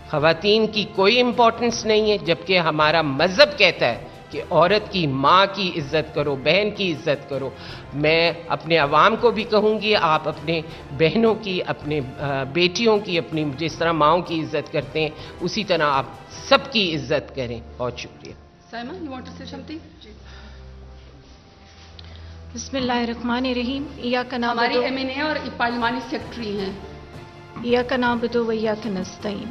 خواتین کی کوئی امپورٹنس نہیں ہے، جبکہ ہمارا مذہب کہتا ہے کہ عورت کی، ماں کی عزت کرو، بہن کی عزت کرو. میں اپنے عوام کو بھی کہوں گی، آپ اپنے بہنوں کی، اپنے بیٹیوں کی، اپنی جس طرح ماؤں کی عزت کرتے ہیں اسی طرح آپ سب کی عزت کریں. بہت شکریہ. Saima, you want to say something? بسم اللہ الرحمن الرحیم. ہماری MNA اور پارلیمانی سیکرٹری ہیں. ایاک نعبد و ایاک نستعین.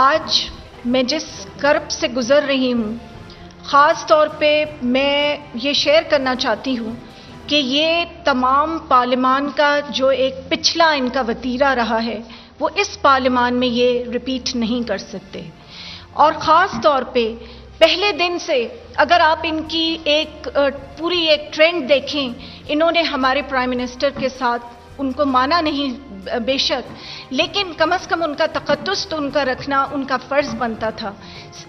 آج میں جس کرب سے گزر رہی ہوں، خاص طور پہ میں یہ شیئر کرنا چاہتی ہوں کہ یہ تمام پارلیمان کا جو ایک پچھلا ان کا وتیرہ رہا ہے، وہ اس پارلیمان میں یہ ریپیٹ نہیں کر سکتے. اور خاص طور پہ پہلے دن سے اگر آپ ان کی ایک پوری ایک ٹرینڈ دیکھیں، انہوں نے ہمارے پرائم منسٹر کے ساتھ ان کو مانا نہیں بے شک، لیکن کم از کم ان کا تقدس تو ان کا رکھنا ان کا فرض بنتا تھا.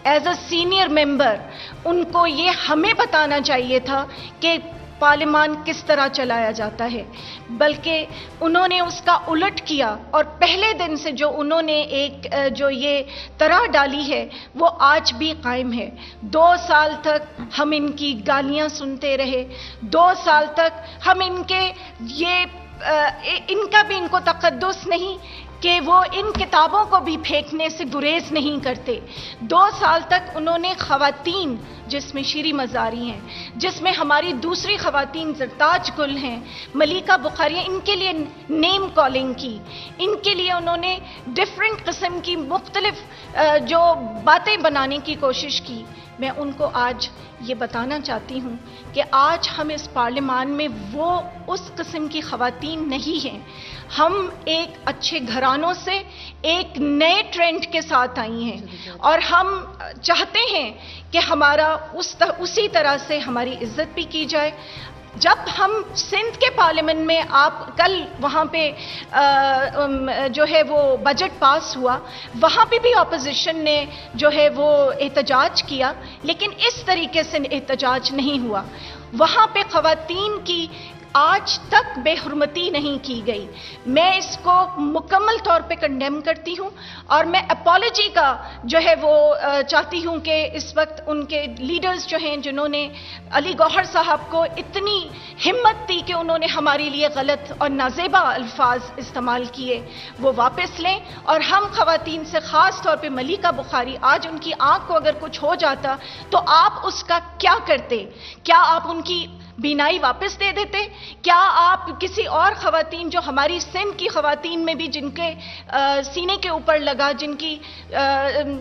ایز اے سینئر ممبر ان کو یہ ہمیں بتانا چاہیے تھا کہ پارلیمان کس طرح چلایا جاتا ہے، بلکہ انہوں نے اس کا الٹ کیا. اور پہلے دن سے جو انہوں نے ایک جو یہ طرح ڈالی ہے وہ آج بھی قائم ہے. 2 سال تک ہم ان کی گالیاں سنتے رہے، 2 سال تک ہم ان کے ان کا بھی ان کو تقدس نہیں کہ وہ ان کتابوں کو بھی پھینکنے سے گریز نہیں کرتے. 2 سال تک انہوں نے خواتین، جس میں شیری مزاری ہیں، جس میں ہماری دوسری خواتین زرتاج گل ہیں، ملیکہ بخاری ہیں، ان کے لیے نیم کالنگ کی، ان کے لیے انہوں نے ڈیفرنٹ قسم کی مختلف جو باتیں بنانے کی کوشش کی. میں ان کو آج یہ بتانا چاہتی ہوں کہ آج ہم اس پارلیمان میں وہ اس قسم کی خواتین نہیں ہیں. ہم ایک اچھے گھرانوں سے ایک نئے ٹرینڈ کے ساتھ آئی ہیں اور ہم چاہتے ہیں کہ ہمارا اسی طرح سے ہماری عزت بھی کی جائے. جب ہم سندھ کے پارلیمنٹ میں، آپ کل وہاں پہ جو ہے وہ بجٹ پاس ہوا، وہاں پہ بھی اپوزیشن نے جو ہے وہ احتجاج کیا، لیکن اس طریقے سے احتجاج نہیں ہوا. وہاں پہ خواتین کی آج تک بے حرمتی نہیں کی گئی. میں اس کو مکمل طور پہ کنڈیم کرتی ہوں اور میں اپالوجی کا جو ہے وہ چاہتی ہوں کہ اس وقت ان کے لیڈرز جو ہیں، جنہوں نے علی گوہر صاحب کو اتنی ہمت دی کہ انہوں نے ہمارے لیے غلط اور نازیبا الفاظ استعمال کیے، وہ واپس لیں. اور ہم خواتین سے خاص طور پہ ملیکہ بخاری، آج ان کی آنکھ کو اگر کچھ ہو جاتا تو آپ اس کا کیا کرتے؟ کیا آپ ان کی بینائی واپس دے دیتے؟ کیا آپ کسی اور خواتین جو ہماری سندھ کی خواتین میں بھی جن کے سینے کے اوپر لگا، جن کی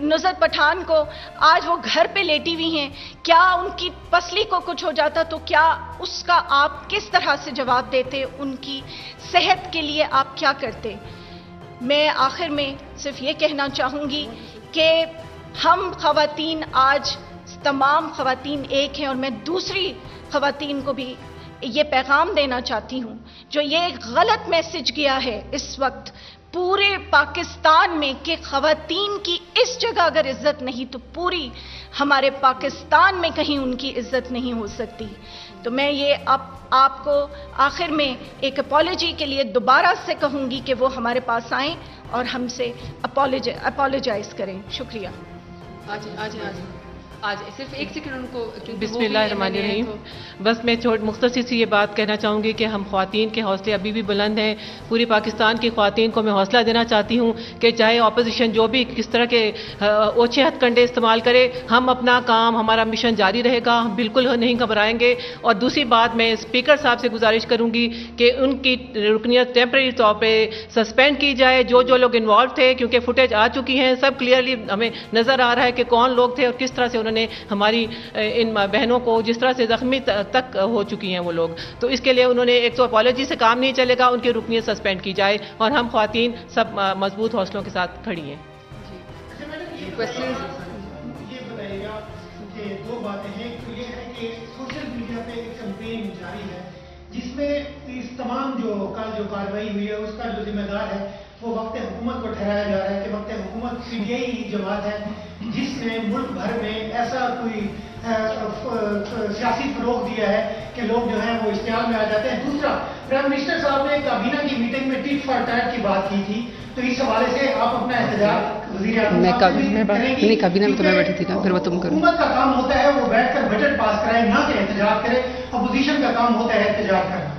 نصرت پٹھان کو آج وہ گھر پہ لیٹی ہوئی ہیں، کیا ان کی پسلی کو کچھ ہو جاتا تو کیا اس کا آپ کس طرح سے جواب دیتے؟ ان کی صحت کے لیے آپ کیا کرتے؟ میں آخر میں صرف یہ کہنا چاہوں گی کہ ہم خواتین آج تمام خواتین ایک ہیں، اور میں دوسری خواتین کو بھی یہ پیغام دینا چاہتی ہوں جو یہ غلط میسج گیا ہے اس وقت پورے پاکستان میں کہ خواتین کی اس جگہ اگر عزت نہیں تو پوری ہمارے پاکستان میں کہیں ان کی عزت نہیں ہو سکتی. تو میں یہ آپ کو آخر میں ایک اپالوجی کے لیے دوبارہ سے کہوں گی کہ وہ ہمارے پاس آئیں اور ہم سے اپالوجائز کریں. شکریہ. آج صرف ایک سیکنڈ ان کو. بسم اللہ الرحمن الرحیم. بس میں مختصر سی یہ بات کہنا چاہوں گی کہ ہم خواتین کے حوصلے ابھی بھی بلند ہیں. پوری پاکستان کی خواتین کو میں حوصلہ دینا چاہتی ہوں کہ چاہے اپوزیشن جو بھی کس طرح کے اوچھے ہتھ کنڈے استعمال کرے، ہم اپنا کام، ہمارا مشن جاری رہے گا، ہم بالکل نہیں گھبرائیں گے. اور دوسری بات میں اسپیکر صاحب سے گزارش کروں گی کہ ان کی رکنیت ٹیمپریری طور پہ سسپینڈ کی جائے. جو لوگ انوالو تھے، کیونکہ فوٹیج آ چکی ہیں، سب کلیئرلی ہمیں نظر آ رہا ہے کہ کون لوگ تھے اور کس طرح سے انہوں نے ہماری ان بہنوں کو جس طرح سے زخمی تک ہو چکی ہیں وہ لوگ. تو اس کے لیے انہوں نے ایک تو اپالوجی سے کام نہیں چلے گا، ان کی رکنیت سسپینڈ کی جائے اور ہم خواتین سب مضبوط حوصلوں کے ساتھ کھڑی ہیں. یہ بتائیے گا کہ 2 باتیں ہیں. یہ ہے کہ سوشل میڈیا پہ ایک کمپین جاری ہے جس میں اس تمام جو کارروائی ہوئی ہے اس کا جو ذمہ دار ہے وہ وقت حکومت کو ٹھہرایا جا رہا ہے کہ وقت حکومت پی ٹی آئی ہی جماعت ہے جس نے ملک بھر میں ایسا کوئی سیاسی فروغ دیا ہے کہ لوگ جو ہیں وہ اشتعال میں آ جاتے ہیں. دوسرا، پرائم منسٹر صاحب نے کابینہ کی میٹنگ میں ٹیٹ فار ٹیٹ کی بات کی تھی، تو اس حوالے سے آپ اپنا احتجاج وزیر اعظم کابینہ میں تو میں بیٹھی تھی نا، پھر وہ تم کرو. حکومت کا کام ہوتا ہے وہ بیٹھ کر بجٹ پاس کرائے، نہ کہ احتجاج کرے. اپوزیشن کا کام ہوتا ہے احتجاج کرنا.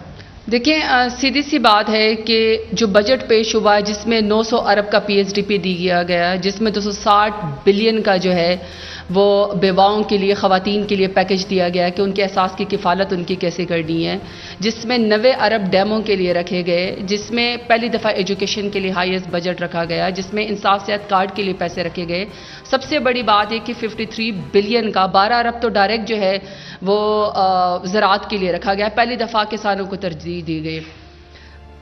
دیکھیں، سیدھی سی بات ہے کہ جو بجٹ پیش ہوا جس میں 900 ارب کا پی ایس ڈی پی دی گیا گیا، جس میں 260 بلین کا جو ہے وہ بیواؤں کے لیے، خواتین کے لیے پیکج دیا گیا کہ ان کے احساس کی کفالت ان کی کیسے کرنی ہے، جس میں 90 ارب ڈیموں کے لیے رکھے گئے، جس میں پہلی دفعہ ایجوکیشن کے لیے ہائیسٹ بجٹ رکھا گیا، جس میں انصاف صحت کارڈ کے لیے پیسے رکھے گئے. سب سے بڑی بات ہے کہ 53 بلین کا 12 ارب تو ڈائریکٹ جو ہے وہ زراعت کے لیے رکھا گیا. پہلی دفعہ کسانوں کو ترجیح دی گئی.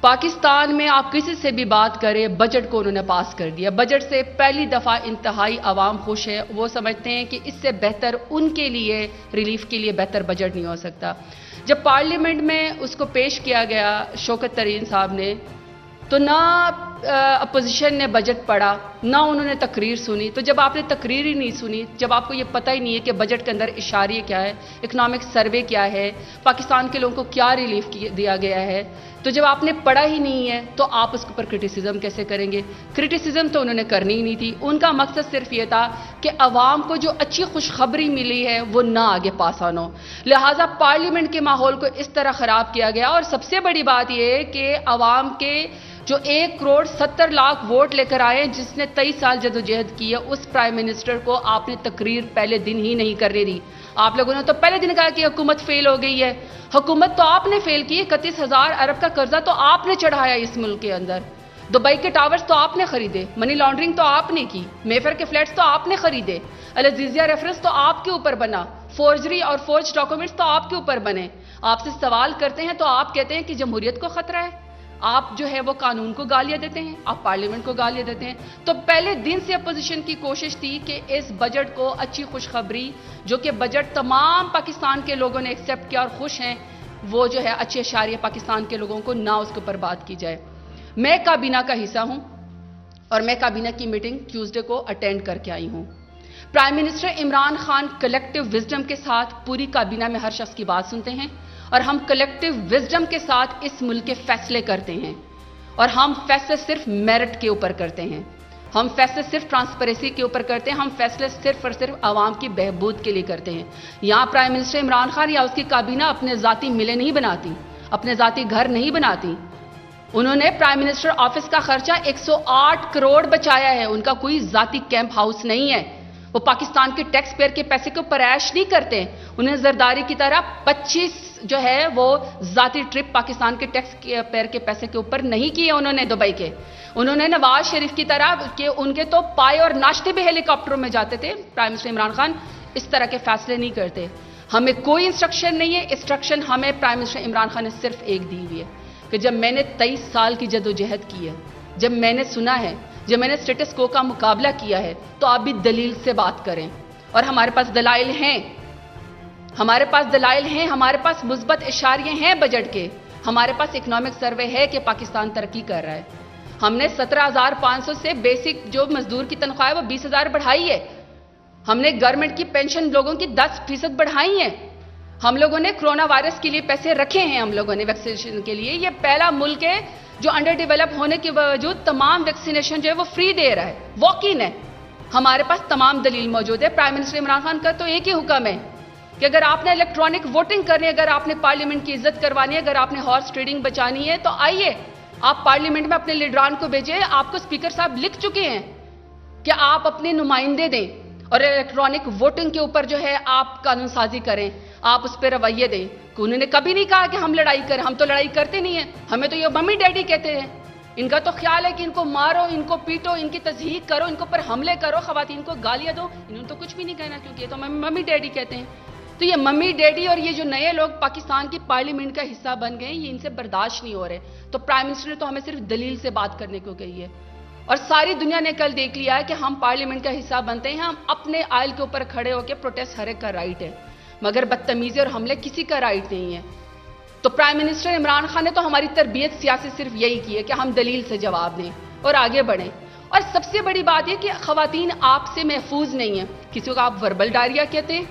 پاکستان میں آپ کسی سے بھی بات کریں، بجٹ کو انہوں نے پاس کر دیا. بجٹ سے پہلی دفعہ انتہائی عوام خوش ہے. وہ سمجھتے ہیں کہ اس سے بہتر ان کے لیے ریلیف کے لیے بہتر بجٹ نہیں ہو سکتا. جب پارلیمنٹ میں اس کو پیش کیا گیا شوکت ترین صاحب نے، تو نہ اپوزیشن نے بجٹ پڑھا، نہ انہوں نے تقریر سنی. تو جب آپ نے تقریر ہی نہیں سنی، جب آپ کو یہ پتہ ہی نہیں ہے کہ بجٹ کے اندر اشاریہ کیا ہے، اکنامک سروے کیا ہے، پاکستان کے لوگوں کو کیا ریلیف دیا گیا ہے، تو جب آپ نے پڑھا ہی نہیں ہے تو آپ اس کے اوپر کرٹیسزم کیسے کریں گے؟ کرٹیسزم تو انہوں نے کرنی ہی نہیں تھی. ان کا مقصد صرف یہ تھا کہ عوام کو جو اچھی خوشخبری ملی ہے وہ نہ آگے پاس آن ہو، لہٰذا پارلیمنٹ کے ماحول کو اس طرح خراب کیا گیا. اور سب سے بڑی بات یہ ہے کہ عوام کے جو 1,70,00,000 ووٹ لے کر آئے جس نے 23 سال جدوجہد کی ہے، اس پرائم منسٹر کو آپ نے تقریر پہلے دن ہی نہیں کرنے دی. آپ لوگوں نے تو پہلے دن کہا کہ حکومت فیل ہو گئی ہے. حکومت تو آپ نے فیل کی. 31,000 ارب کا قرضہ تو آپ نے چڑھایا اس ملک کے اندر. دبئی کے ٹاورز تو آپ نے خریدے، منی لانڈرنگ تو آپ نے کی، میفر کے فلیٹس تو آپ نے خریدے، العزیزیہ ریفرنس تو آپ کے اوپر بنا، فورجری اور فورج ڈاکومنٹس تو آپ کے اوپر بنے. آپ سے سوال کرتے ہیں تو آپ کہتے ہیں کہ جمہوریت کو خطرہ ہے. آپ جو ہے وہ قانون کو گالیاں دیتے ہیں، آپ پارلیمنٹ کو گالیاں دیتے ہیں. تو پہلے دن سے اپوزیشن کی کوشش تھی کہ اس بجٹ کو اچھی خوشخبری، جو کہ بجٹ تمام پاکستان کے لوگوں نے ایکسیپٹ کیا اور خوش ہیں، وہ جو ہے اچھے اشاریہ پاکستان کے لوگوں کو نہ اس کے اوپر بات کی جائے. میں کابینہ کا حصہ ہوں اور میں کابینہ کی میٹنگ ٹیوزڈے کو اٹینڈ کر کے آئی ہوں. Prime minister Imran Khan collective wisdom کے ساتھ پوری کابینہ میں ہر شخص کی بات سنتے ہیں اور ہم کلیکٹیو وزڈم کے ساتھ اس ملک کے فیصلے کرتے ہیں. اور ہم فیصلے صرف میرٹ کے اوپر کرتے ہیں، ہم فیصلے صرف ٹرانسپیرنسی کے اوپر کرتے ہیں، ہم فیصلے صرف اور صرف عوام کی بہبود کے لیے کرتے ہیں. یہاں پرائم منسٹر عمران خان یا اس کی کابینہ اپنے ذاتی ملیں نہیں بناتی، اپنے ذاتی گھر نہیں بناتی. انہوں نے پرائم منسٹر آفس کا خرچہ 108 کروڑ بچایا ہے. ان کا کوئی ذاتی کیمپ ہاؤس نہیں ہے. وہ پاکستان کے ٹیکس پیئر کے پیسے کو پریش نہیں کرتے. انہیں زرداری کی طرح 25 جو ہے وہ ذاتی ٹرپ پاکستان کے ٹیکس پیئر کے پیسے کے اوپر نہیں کیے انہوں نے دبئی کے. انہوں نے نواز شریف کی طرح کہ ان کے تو پائے اور ناشتے بھی ہیلی کاپٹروں میں جاتے تھے. پرائم منسٹر عمران خان اس طرح کے فیصلے نہیں کرتے. ہمیں کوئی انسٹرکشن نہیں ہے. انسٹرکشن ہمیں پرائم منسٹر عمران خان نے صرف ایک دی ہوئی ہے کہ جب میں نے 23 سال کی جدوجہد کی ہے، جب میں نے سنا ہے، جب میں نے اسٹیٹس کو کا مقابلہ کیا ہے، تو آپ بھی دلیل سے بات کریں. اور ہمارے پاس دلائل ہیں، ہمارے پاس دلائل ہیں، ہمارے پاس مثبت اشاریے ہیں بجٹ کے. ہمارے پاس اکنامک سروے ہے کہ پاکستان ترقی کر رہا ہے. ہم نے 17,500 سے بیسک جو مزدور کی تنخواہ ہے وہ 20,000 بڑھائی ہے. ہم نے گورنمنٹ کی پینشن لوگوں کی 10% بڑھائی ہیں. ہم لوگوں نے کرونا وائرس کے لیے پیسے رکھے ہیں. ہم لوگوں نے ویکسینیشن کے لیے. یہ پہلا ملک ہے جو انڈر ڈیولپ ہونے کے باوجود تمام ویکسینیشن جو ہے وہ فری دے رہا ہے. واک ان ہے. ہمارے پاس تمام دلیل موجود ہے. پرائم منسٹر عمران خان کا تو ایک ہی حکم ہے کہ اگر آپ نے الیکٹرانک ووٹنگ کرنی ہے، اگر آپ نے پارلیمنٹ کی عزت کروانی ہے، اگر آپ نے ہارس ٹریڈنگ بچانی ہے، تو آئیے آپ پارلیمنٹ میں اپنے لیڈران کو بھیجیں. آپ کو اسپیکر صاحب لکھ چکے ہیں کہ آپ اپنے نمائندے دیں اور الیکٹرانک ووٹنگ کے اوپر جو ہے آپ قانون سازی کریں، آپ اس پہ رویے دیں. کہ انہوں نے کبھی نہیں کہا کہ ہم لڑائی کریں. ہم تو لڑائی کرتے نہیں ہیں. ہمیں تو یہ ممی ڈیڈی کہتے ہیں. ان کا تو خیال ہے کہ ان کو مارو، ان کو پیٹو، ان کی تضحیق کرو، ان کے اوپر حملے کرو، خواتین کو گالیاں دو. انہوں نے تو کچھ بھی نہیں کہنا کیونکہ یہ تو ممی ڈیڈی کہتے ہیں. تو یہ ممی ڈیڈی اور یہ جو نئے لوگ پاکستان کی پارلیمنٹ کا حصہ بن گئے ہیں، یہ ان سے برداشت نہیں ہو رہے. تو پرائم منسٹر نے تو ہمیں صرف دلیل سے بات کرنے کو کہی ہے. اور ساری دنیا نے کل دیکھ لیا ہے کہ ہم پارلیمنٹ کا حصہ بنتے ہیں. ہم اپنے آئل کے اوپر کھڑے ہو کے پروٹیسٹ ہر ایک کا رائٹ ہے، مگر بدتمیزی اور حملے کسی کا رائٹ نہیں ہے. تو پرائم منسٹر عمران خان نے تو ہماری تربیت سیاسی صرف یہی کی ہے کہ ہم دلیل سے جواب دیں اور آگے بڑھیں. اور سب سے بڑی بات یہ کہ خواتین آپ سے محفوظ نہیں ہیں. کسی کو آپ وربل ڈائریا کہتے ہیں،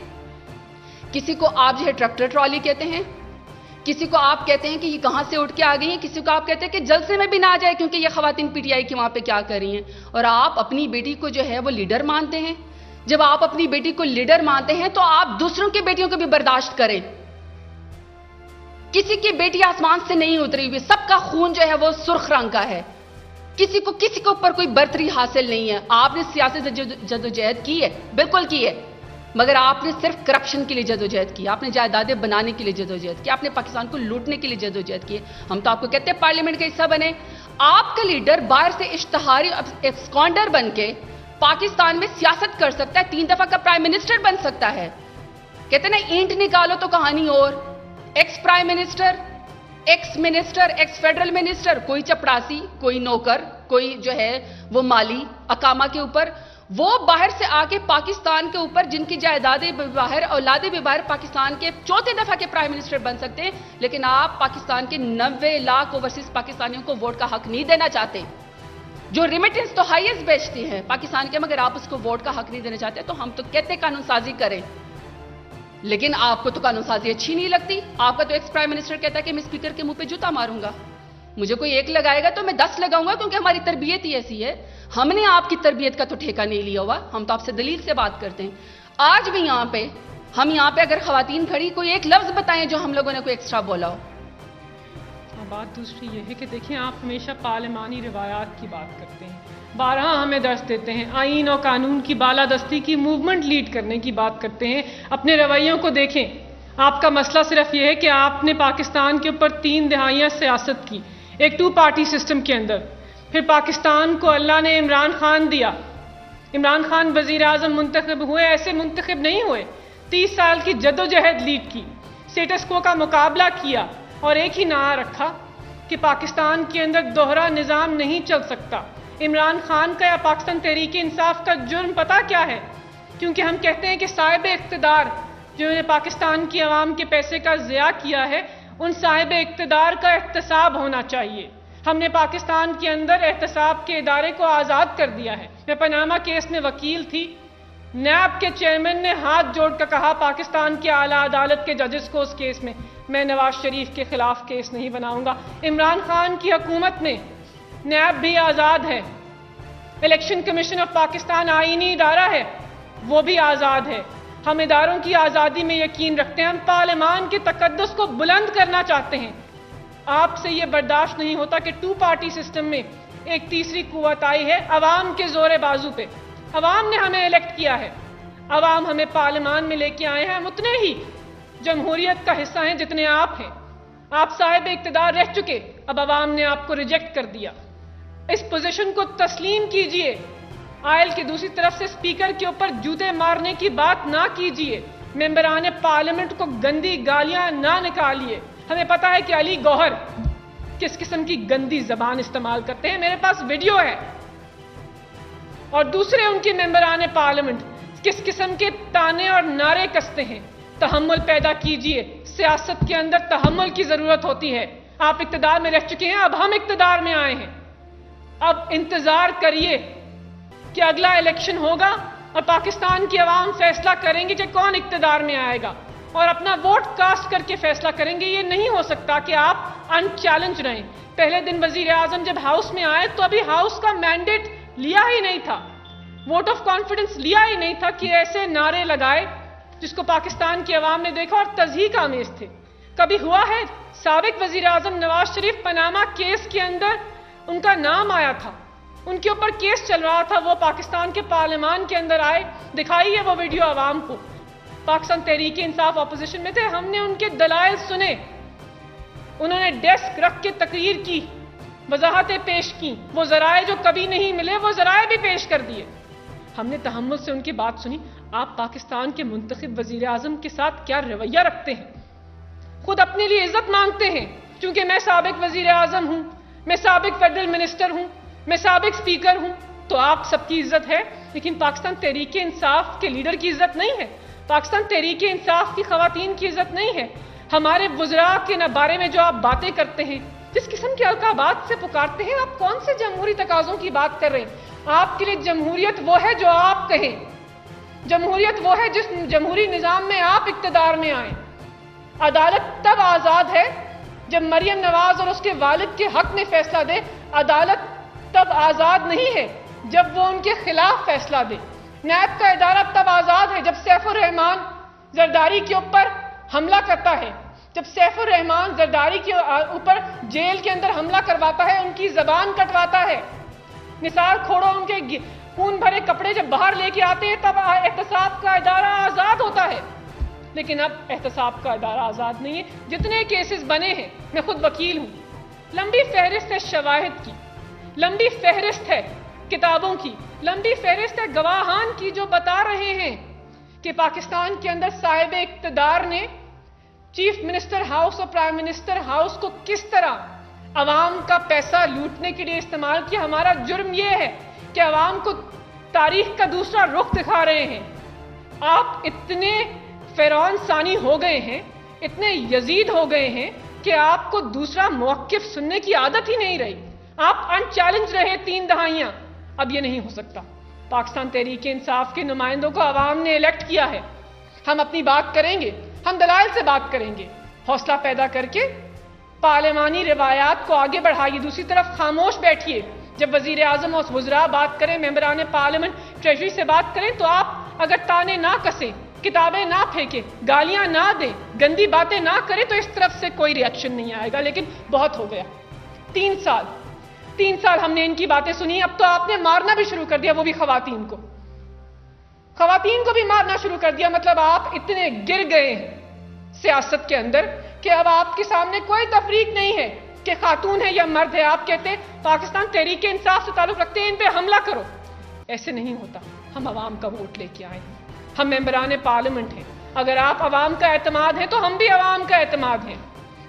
کسی کو آپ جو ہے ٹریکٹر ٹرالی کہتے ہیں، کسی کو آپ کہتے ہیں کہ یہ کہاں سے اٹھ کے آ گئی ہیں، کسی کو آپ کہتے ہیں کہ جلسے میں بھی نہ آ جائے کیونکہ یہ خواتین پی ٹی آئی کی وہاں پہ کیا کر رہی ہیں. اور آپ اپنی بیٹی کو جو ہے وہ لیڈر مانتے ہیں. جب آپ اپنی بیٹی کو لیڈر مانتے ہیں تو آپ دوسروں کی بیٹیوں کو بھی برداشت کریں. کسی کی بیٹی آسمان سے نہیں اتری ہوئی. سب کا خون جو ہے وہ سرخ رنگ کا ہے. کسی کو اوپر کوئی برتری حاصل نہیں ہے. آپ نے سیاسی جدوجہد کی ہے، بالکل کی ہے، مگر آپ نے صرف کرپشن کے لیے جدوجہد کی. آپ نے جائیدادیں بنانے کے لیے جدوجہد کی. آپ نے پاکستان کو لوٹنے کے لیے جدوجہد کی. ہم تو آپ کو کہتے ہیں پارلیمنٹ کا حصہ بنے. آپ کا لیڈر باہر سے اشتہاری اسکانڈر بن کے پاکستان میں سیاست کر سکتا ہے، 3 دفعہ کا پرائم منسٹر بن سکتا ہے. کہتے ہیں نا اینٹ نکالو تو کہانی اور. Ex prime minister, x minister, x federal minister, کوئی چپڑاسی، کوئی نوکر، کوئی جو ہے وہ مالی اقامہ کے اوپر، وہ باہر سے آ کے پاکستان کے اوپر جن کی جائیدادیں بھی باہر، اولادیں بھی باہر، پاکستان کے 4تھی دفعہ کے پرائم منسٹر بن سکتے ہیں. لیکن آپ پاکستان کے 90 لاکھ اوورسیز پاکستانیوں کو ووٹ کا حق نہیں دینا چاہتے. جو ریمیٹنس تو ہائیسٹ بیچتی ہے پاکستان کے، مگر آپ اس کو ووٹ کا حق نہیں دینا چاہتے. تو ہم تو کہتے قانون سازی کریں، لیکن آپ کو تو قانون سازی اچھی نہیں لگتی. آپ کا تو ایکس پرائم منسٹر کہتا ہے کہ میں اسپیکر کے منہ پہ جوتا ماروں گا. مجھے کوئی ایک لگائے گا تو میں 10 لگاؤں گا، کیونکہ ہماری تربیت ہی ایسی ہے. ہم نے آپ کی تربیت کا تو ٹھیکہ نہیں لیا ہوا، ہم تو آپ سے دلیل سے بات کرتے ہیں. آج بھی ہم یہاں پہ اگر خواتین کھڑی، کوئی ایک لفظ بتائیں جو ہم لوگوں نے کوئی ایکسٹرا بولا ہو. بات دوسری یہ ہے کہ دیکھیں، آپ ہمیشہ پارلیمانی روایات کی بات کرتے ہیں، بارہا ہمیں درس دیتے ہیں، آئین اور قانون کی بالادستی کی موومنٹ لیڈ کرنے کی بات کرتے ہیں. اپنے رویوں کو دیکھیں. آپ کا مسئلہ صرف یہ ہے کہ آپ نے پاکستان کے اوپر 3 دہائیاں سیاست کی، ایک 2 پارٹی سسٹم کے اندر. پھر پاکستان کو اللہ نے عمران خان دیا، عمران خان وزیر اعظم منتخب ہوئے، ایسے منتخب نہیں ہوئے. 30 سال کی جدوجہد لیڈ کی، اسٹیٹس کو کا مقابلہ کیا، اور ایک ہی نعرہ رکھا کہ پاکستان کے اندر دوہرا نظام نہیں چل سکتا. عمران خان کا یا پاکستان تحریک انصاف کا جرم پتہ کیا ہے؟ کیونکہ ہم کہتے ہیں کہ صاحب اقتدار جنہوں نے پاکستان کی عوام کے پیسے کا ضیاع کیا ہے، ان صاحب اقتدار کا احتساب ہونا چاہیے. ہم نے پاکستان کے اندر احتساب کے ادارے کو آزاد کر دیا ہے. میں پاناما کیس میں وکیل تھی. نیب کے چیئرمین نے ہاتھ جوڑ کر کہا پاکستان کی اعلیٰ عدالت کے ججز کو اس کیس میں نواز شریف کے خلاف کیس نہیں بناؤں گا. عمران خان کی حکومت میں نیب بھی آزاد ہے، الیکشن کمیشن آف پاکستان آئینی ادارہ ہے، وہ بھی آزاد ہے. ہم اداروں کی آزادی میں یقین رکھتے ہیں. ہم پارلیمان کے تقدس کو بلند کرنا چاہتے ہیں. آپ سے یہ برداشت نہیں ہوتا کہ 2 پارٹی سسٹم میں ایک تیسری قوت آئی ہے عوام کے زور بازو پہ. عوام نے ہمیں الیکٹ کیا ہے، عوام ہمیں پارلیمان میں لے کے آئے ہیں. ہم اتنے ہی جمہوریت کا حصہ ہیں جتنے آپ ہیں. آپ صاحب اقتدار رہ چکے، اب عوام نے آپ کو ریجیکٹ کر دیا. اس پوزیشن کو تسلیم کیجئے. آئل کی دوسری طرف سے اسپیکر کے اوپر جوتے مارنے کی بات نہ کیجئے. ممبران پارلیمنٹ کو گندی گالیاں نہ نکالیے. ہمیں پتا ہے کہ علی گوہر کس قسم کی گندی زبان استعمال کرتے ہیں، میرے پاس ویڈیو ہے. اور دوسرے ان کے ممبران پارلیمنٹ کس قسم کے تانے اور نعرے کستے ہیں. تحمل پیدا کیجئے. سیاست کے اندر تحمل کی ضرورت ہوتی ہے. آپ اقتدار میں رہ چکے ہیں، اب ہم اقتدار میں آئے ہیں. اب انتظار کریے کہ اگلا الیکشن ہوگا اور پاکستان کی عوام فیصلہ کریں گے کہ کون اقتدار میں آئے گا، اور اپنا ووٹ کاسٹ کر کے فیصلہ کریں گے. یہ نہیں ہو سکتا کہ آپ ان چیلنج رہیں. پہلے دن وزیر اعظم جب ہاؤس میں آئے تو ابھی ہاؤس کا مینڈیٹ لیا ہی نہیں تھا، ووٹ آف کانفیڈنس لیا ہی نہیں تھا کہ ایسے نعرے لگائے جس کو پاکستان کی عوام نے دیکھا اور تضحیک آمیز تھے. کبھی ہوا ہے؟ سابق وزیر اعظم نواز شریف پاناما کیس کے اندر ان کا نام آیا تھا، ان کے اوپر کیس چل رہا تھا، وہ پاکستان کے پارلیمان کے اندر آئے. دکھائیے وہ ویڈیو عوام کو. پاکستان تحریک انصاف اپوزیشن میں تھے، ہم نے ان کے دلائل سنے. انہوں نے ڈیسک رکھ کے تقریر کی، وضاحتیں پیش کی. وہ ذرائع جو کبھی نہیں ملے وہ ذرائع بھی پیش کر دیے. ہم نے تحمل سے ان کی بات سنی. آپ پاکستان کے منتخب وزیر اعظم کے ساتھ کیا رویہ رکھتے ہیں؟ خود اپنے لیے عزت مانگتے ہیں. چونکہ میں سابق وزیر اعظم ہوں، میں سابق فیڈرل منسٹر ہوں، میں سابق اسپیکر ہوں، تو آپ سب کی عزت ہے. لیکن پاکستان تحریک انصاف کے لیڈر کی عزت نہیں ہے، پاکستان تحریک انصاف کی خواتین کی عزت نہیں ہے. ہمارے وزراء کے بارے میں جو آپ باتیں کرتے ہیں، جس قسم کے القابات سے پکارتے ہیں، آپ کون سے جمہوری تقاضوں کی بات کر رہے ہیں؟ آپ کے لیے جمہوریت وہ ہے جو آپ کہیں. جمہوریت وہ ہے جس جمہوری نظام میں آپ اقتدار میں آئیں. عدالت تب آزاد ہے جب مریم نواز اور اس کے والد کے حق میں فیصلہ دے. عدالت تب آزاد نہیں ہے جب وہ ان کے خلاف فیصلہ دے. نیب کا ادارہ تب آزاد ہے جب سیف الرحمان زرداری کے اوپر حملہ کرتا ہے، جب سیف الرحمان زرداری کے اوپر جیل کے اندر حملہ کرواتا ہے، ان کی زبان کٹواتا ہے. نثار کھوڑو ان کے خون بھرے کپڑے جب باہر لے کے آتے ہیں تب احتساب کا ادارہ آزاد ہوتا ہے. لیکن اب احتساب کا ادارہ آزاد نہیں ہے. جتنے کیسز بنے ہیں، میں خود وکیل ہوں، لمبی فہرست ہے شواہد کی، لمبی فہرست ہے کتابوں کی، لمبی فہرست ہے گواہان کی جو بتا رہے ہیں کہ پاکستان کے اندر صاحب اقتدار نے چیف منسٹر ہاؤس اور پرائم منسٹر ہاؤس کو کس طرح عوام کا پیسہ لوٹنے کے لیے استعمال کیا. ہمارا جرم یہ ہے کہ عوام کو تاریخ کا دوسرا رخ دکھا رہے ہیں. آپ اتنے فرعون ثانی ہو گئے ہیں، اتنے یزید ہو گئے ہیں کہ آپ کو دوسرا موقف سننے کی عادت ہی نہیں رہی. آپ ان چیلنج رہے 3 دہائیاں. اب یہ نہیں ہو سکتا. پاکستان تحریک انصاف کے نمائندوں کو عوام نے الیکٹ کیا ہے. ہم اپنی بات کریں گے، ہم دلائل سے بات کریں گے، حوصلہ پیدا کر کے پارلیمانی روایات کو آگے بڑھائیے، دوسری طرف خاموش بیٹھیے جب وزیر اعظم اور وزراء بات کریں، ممبران پارلیمنٹ ٹریجری سے بات کریں تو آپ اگر تانے نہ کسیں، کتابیں نہ پھینکیں، گالیاں نہ دیں، گندی باتیں نہ کریں تو اس طرف سے کوئی ری ایکشن نہیں آئے گا. لیکن بہت ہو گیا، 3 سال ہم نے ان کی باتیں سنی. اب تو آپ نے مارنا بھی شروع کر دیا، وہ بھی خواتین کو بھی مارنا شروع کر دیا. مطلب آپ اتنے گر گئے ہیں سیاست کے اندر کہ اب آپ کے سامنے کوئی تفریق نہیں ہے کہ خاتون ہے یا مرد ہے. آپ کہتے ہیں پاکستان تحریک انصاف سے تعلق رکھتے ہیں، ان پہ حملہ کرو. ایسے نہیں ہوتا. ہم عوام کا ووٹ لے کے آئے ہیں، ہم ممبران پارلیمنٹ ہیں. اگر آپ عوام کا اعتماد ہیں تو ہم بھی عوام کا اعتماد ہیں.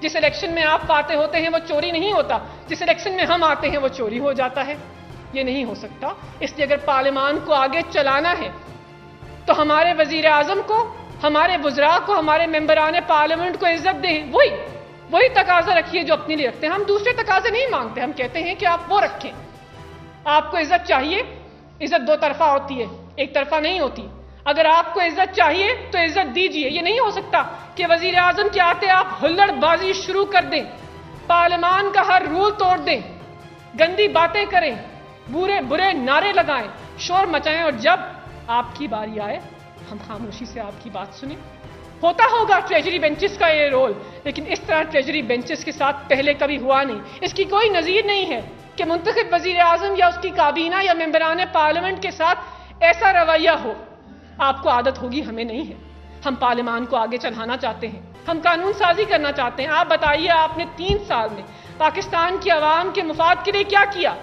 جس الیکشن میں آپ فاتح ہوتے ہیں وہ چوری نہیں ہوتا، جس الیکشن میں ہم آتے ہیں وہ چوری ہو جاتا ہے. یہ نہیں ہو سکتا. اس لیے اگر پارلیمان کو آگے چلانا ہے تو ہمارے وزیر اعظم کو، ہمارے وزراء کو، ہمارے ممبران پارلیمنٹ کو عزت دیں. وہی تقاضا رکھیے جو اپنے لیے رکھتے ہیں. ہم دوسرے تقاضے نہیں مانگتے، ہم کہتے ہیں کہ آپ وہ رکھیں. آپ کو عزت چاہیے، عزت 2 طرفہ ہوتی ہے، 1 طرفہ نہیں ہوتی. اگر آپ کو عزت چاہیے تو عزت دیجیے. یہ نہیں ہو سکتا کہ وزیر اعظم کے آتے آپ ہلڑ بازی شروع کر دیں، پارلیمان کا ہر رول توڑ دیں، گندی باتیں کریں، برے نعرے لگائیں، شور مچائیں، اور جب آپ کی باری آئے ہم خاموشی سے آپ کی بات سنیں. ہوتا ہوگا ٹریجری بینچز کا یہ رول، لیکن اس طرح ٹریجری بینچز کے ساتھ پہلے کبھی ہوا نہیں. اس کی کوئی نظیر نہیں ہے کہ منتخب وزیر اعظم یا اس کی کابینہ یا ممبران پارلیمنٹ کے ساتھ ایسا رویہ ہو. آپ کو عادت ہوگی، ہمیں نہیں ہے. ہم پارلیمان کو آگے چلانا چاہتے ہیں، ہم قانون سازی کرنا چاہتے ہیں. آپ بتائیے آپ نے 3 سال میں پاکستان کی عوام کے مفاد کے لیے کیا کیا؟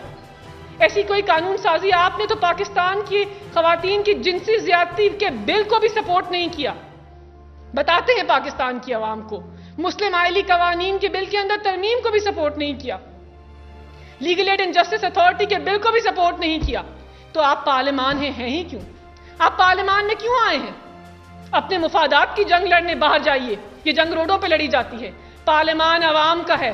ایسی کوئی قانون سازی. آپ نے تو پاکستان کی خواتین کی جنسی زیادتی کے بل کو بھی سپورٹ نہیں کیا. بتاتے ہیں پاکستان کی عوام کو. مسلم آئلی قوانین کے بل کے اندر ترمیم کو بھی سپورٹ نہیں کیا. Legal aid and justice authority کے بل کو بھی سپورٹ نہیں کیا. تو آپ پارلیمان ہیں ہی کیوں؟ آپ پارلیمان میں کیوں آئے ہیں؟ اپنے مفادات کی جنگ لڑنے باہر جائیے. یہ جنگ روڈوں پہ لڑی جاتی ہے. پارلیمان عوام کا ہے.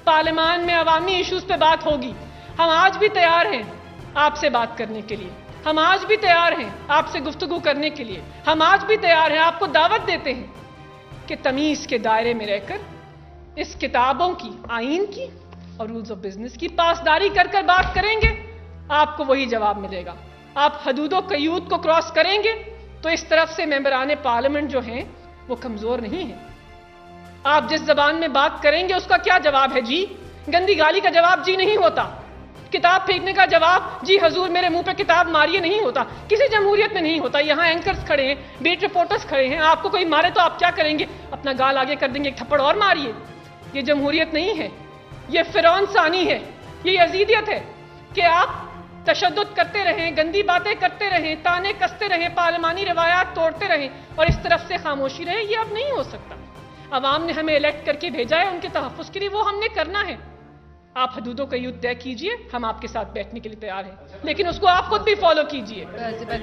پارلیمان میں عوامی ایشوز پہ بات ہوگی. ہم آج بھی تیار ہیں آپ سے بات کرنے کے لیے. ہم آج بھی تیار ہیں آپ سے گفتگو کرنے کے لیے. ہم آج بھی تیار ہیں، آپ کو دعوت دیتے ہیں کہ تمیز کے دائرے میں رہ کر اس کتابوں کی، آئین کی اور رولز آف بزنس کی پاسداری کر بات کریں گے. آپ کو وہی جواب ملے گا. آپ حدود و قیود کو کراس کریں گے تو اس طرف سے ممبران پارلیمنٹ جو ہیں وہ کمزور نہیں ہیں. آپ جس زبان میں بات کریں گے اس کا کیا جواب ہے؟ جی. گندی گالی کا جواب جی نہیں ہوتا. کتاب پھینکنے کا جواب جی حضور میرے منہ پہ کتاب ماریے نہیں ہوتا. کسی جمہوریت میں نہیں ہوتا. یہاں اینکرز کھڑے ہیں، بیٹ رپورٹرز کھڑے ہیں. آپ کو کوئی مارے تو آپ کیا کریں گے؟ اپنا گال آگے کر دیں گے، ایک تھپڑ اور ماریے. یہ جمہوریت نہیں ہے، یہ فرعون ثانی ہے، یہ یزیدیت ہے کہ آپ تشدد کرتے رہیں، گندی باتیں کرتے رہیں، تانے کستے رہیں، پارلیمانی روایات توڑتے رہیں اور اس طرف سے خاموشی رہے. یہ اب نہیں ہو سکتا. عوام نے ہمیں الیکٹ کر کے بھیجا ہے ان کے تحفظ کے لیے، وہ ہم نے کرنا ہے. آپ حدود و قیود طے کیجئے، ہم آپ کے ساتھ بیٹھنے کے لیے تیار ہیں، لیکن اس کو آپ خود بھی فالو کیجئے.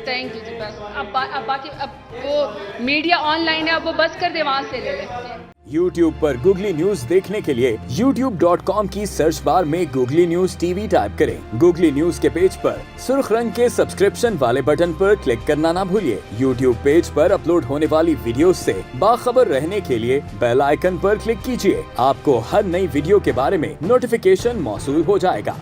تھینک یو جی. بس اب باقی اب وہ میڈیا آن لائن ہے، اب وہ بس کر دے، وہاں سے لے لیں. YouTube پر گوگلی نیوز دیکھنے کے لیے youtube.com کی سرچ بار میں googly news T V type کریں. گوگلی نیوز کے پیج پر سرخ رنگ کے سبسکرپشن والے بٹن پر کلک کرنا نہ بھولیے. YouTube پیج پر اپلوڈ ہونے والی ویڈیوز سے باخبر رہنے کے لیے بیل آئیکن پر کلک کیجیے. آپ کو ہر نئی ویڈیو کے بارے میں نوٹیفیکیشن موصول ہو جائے گا.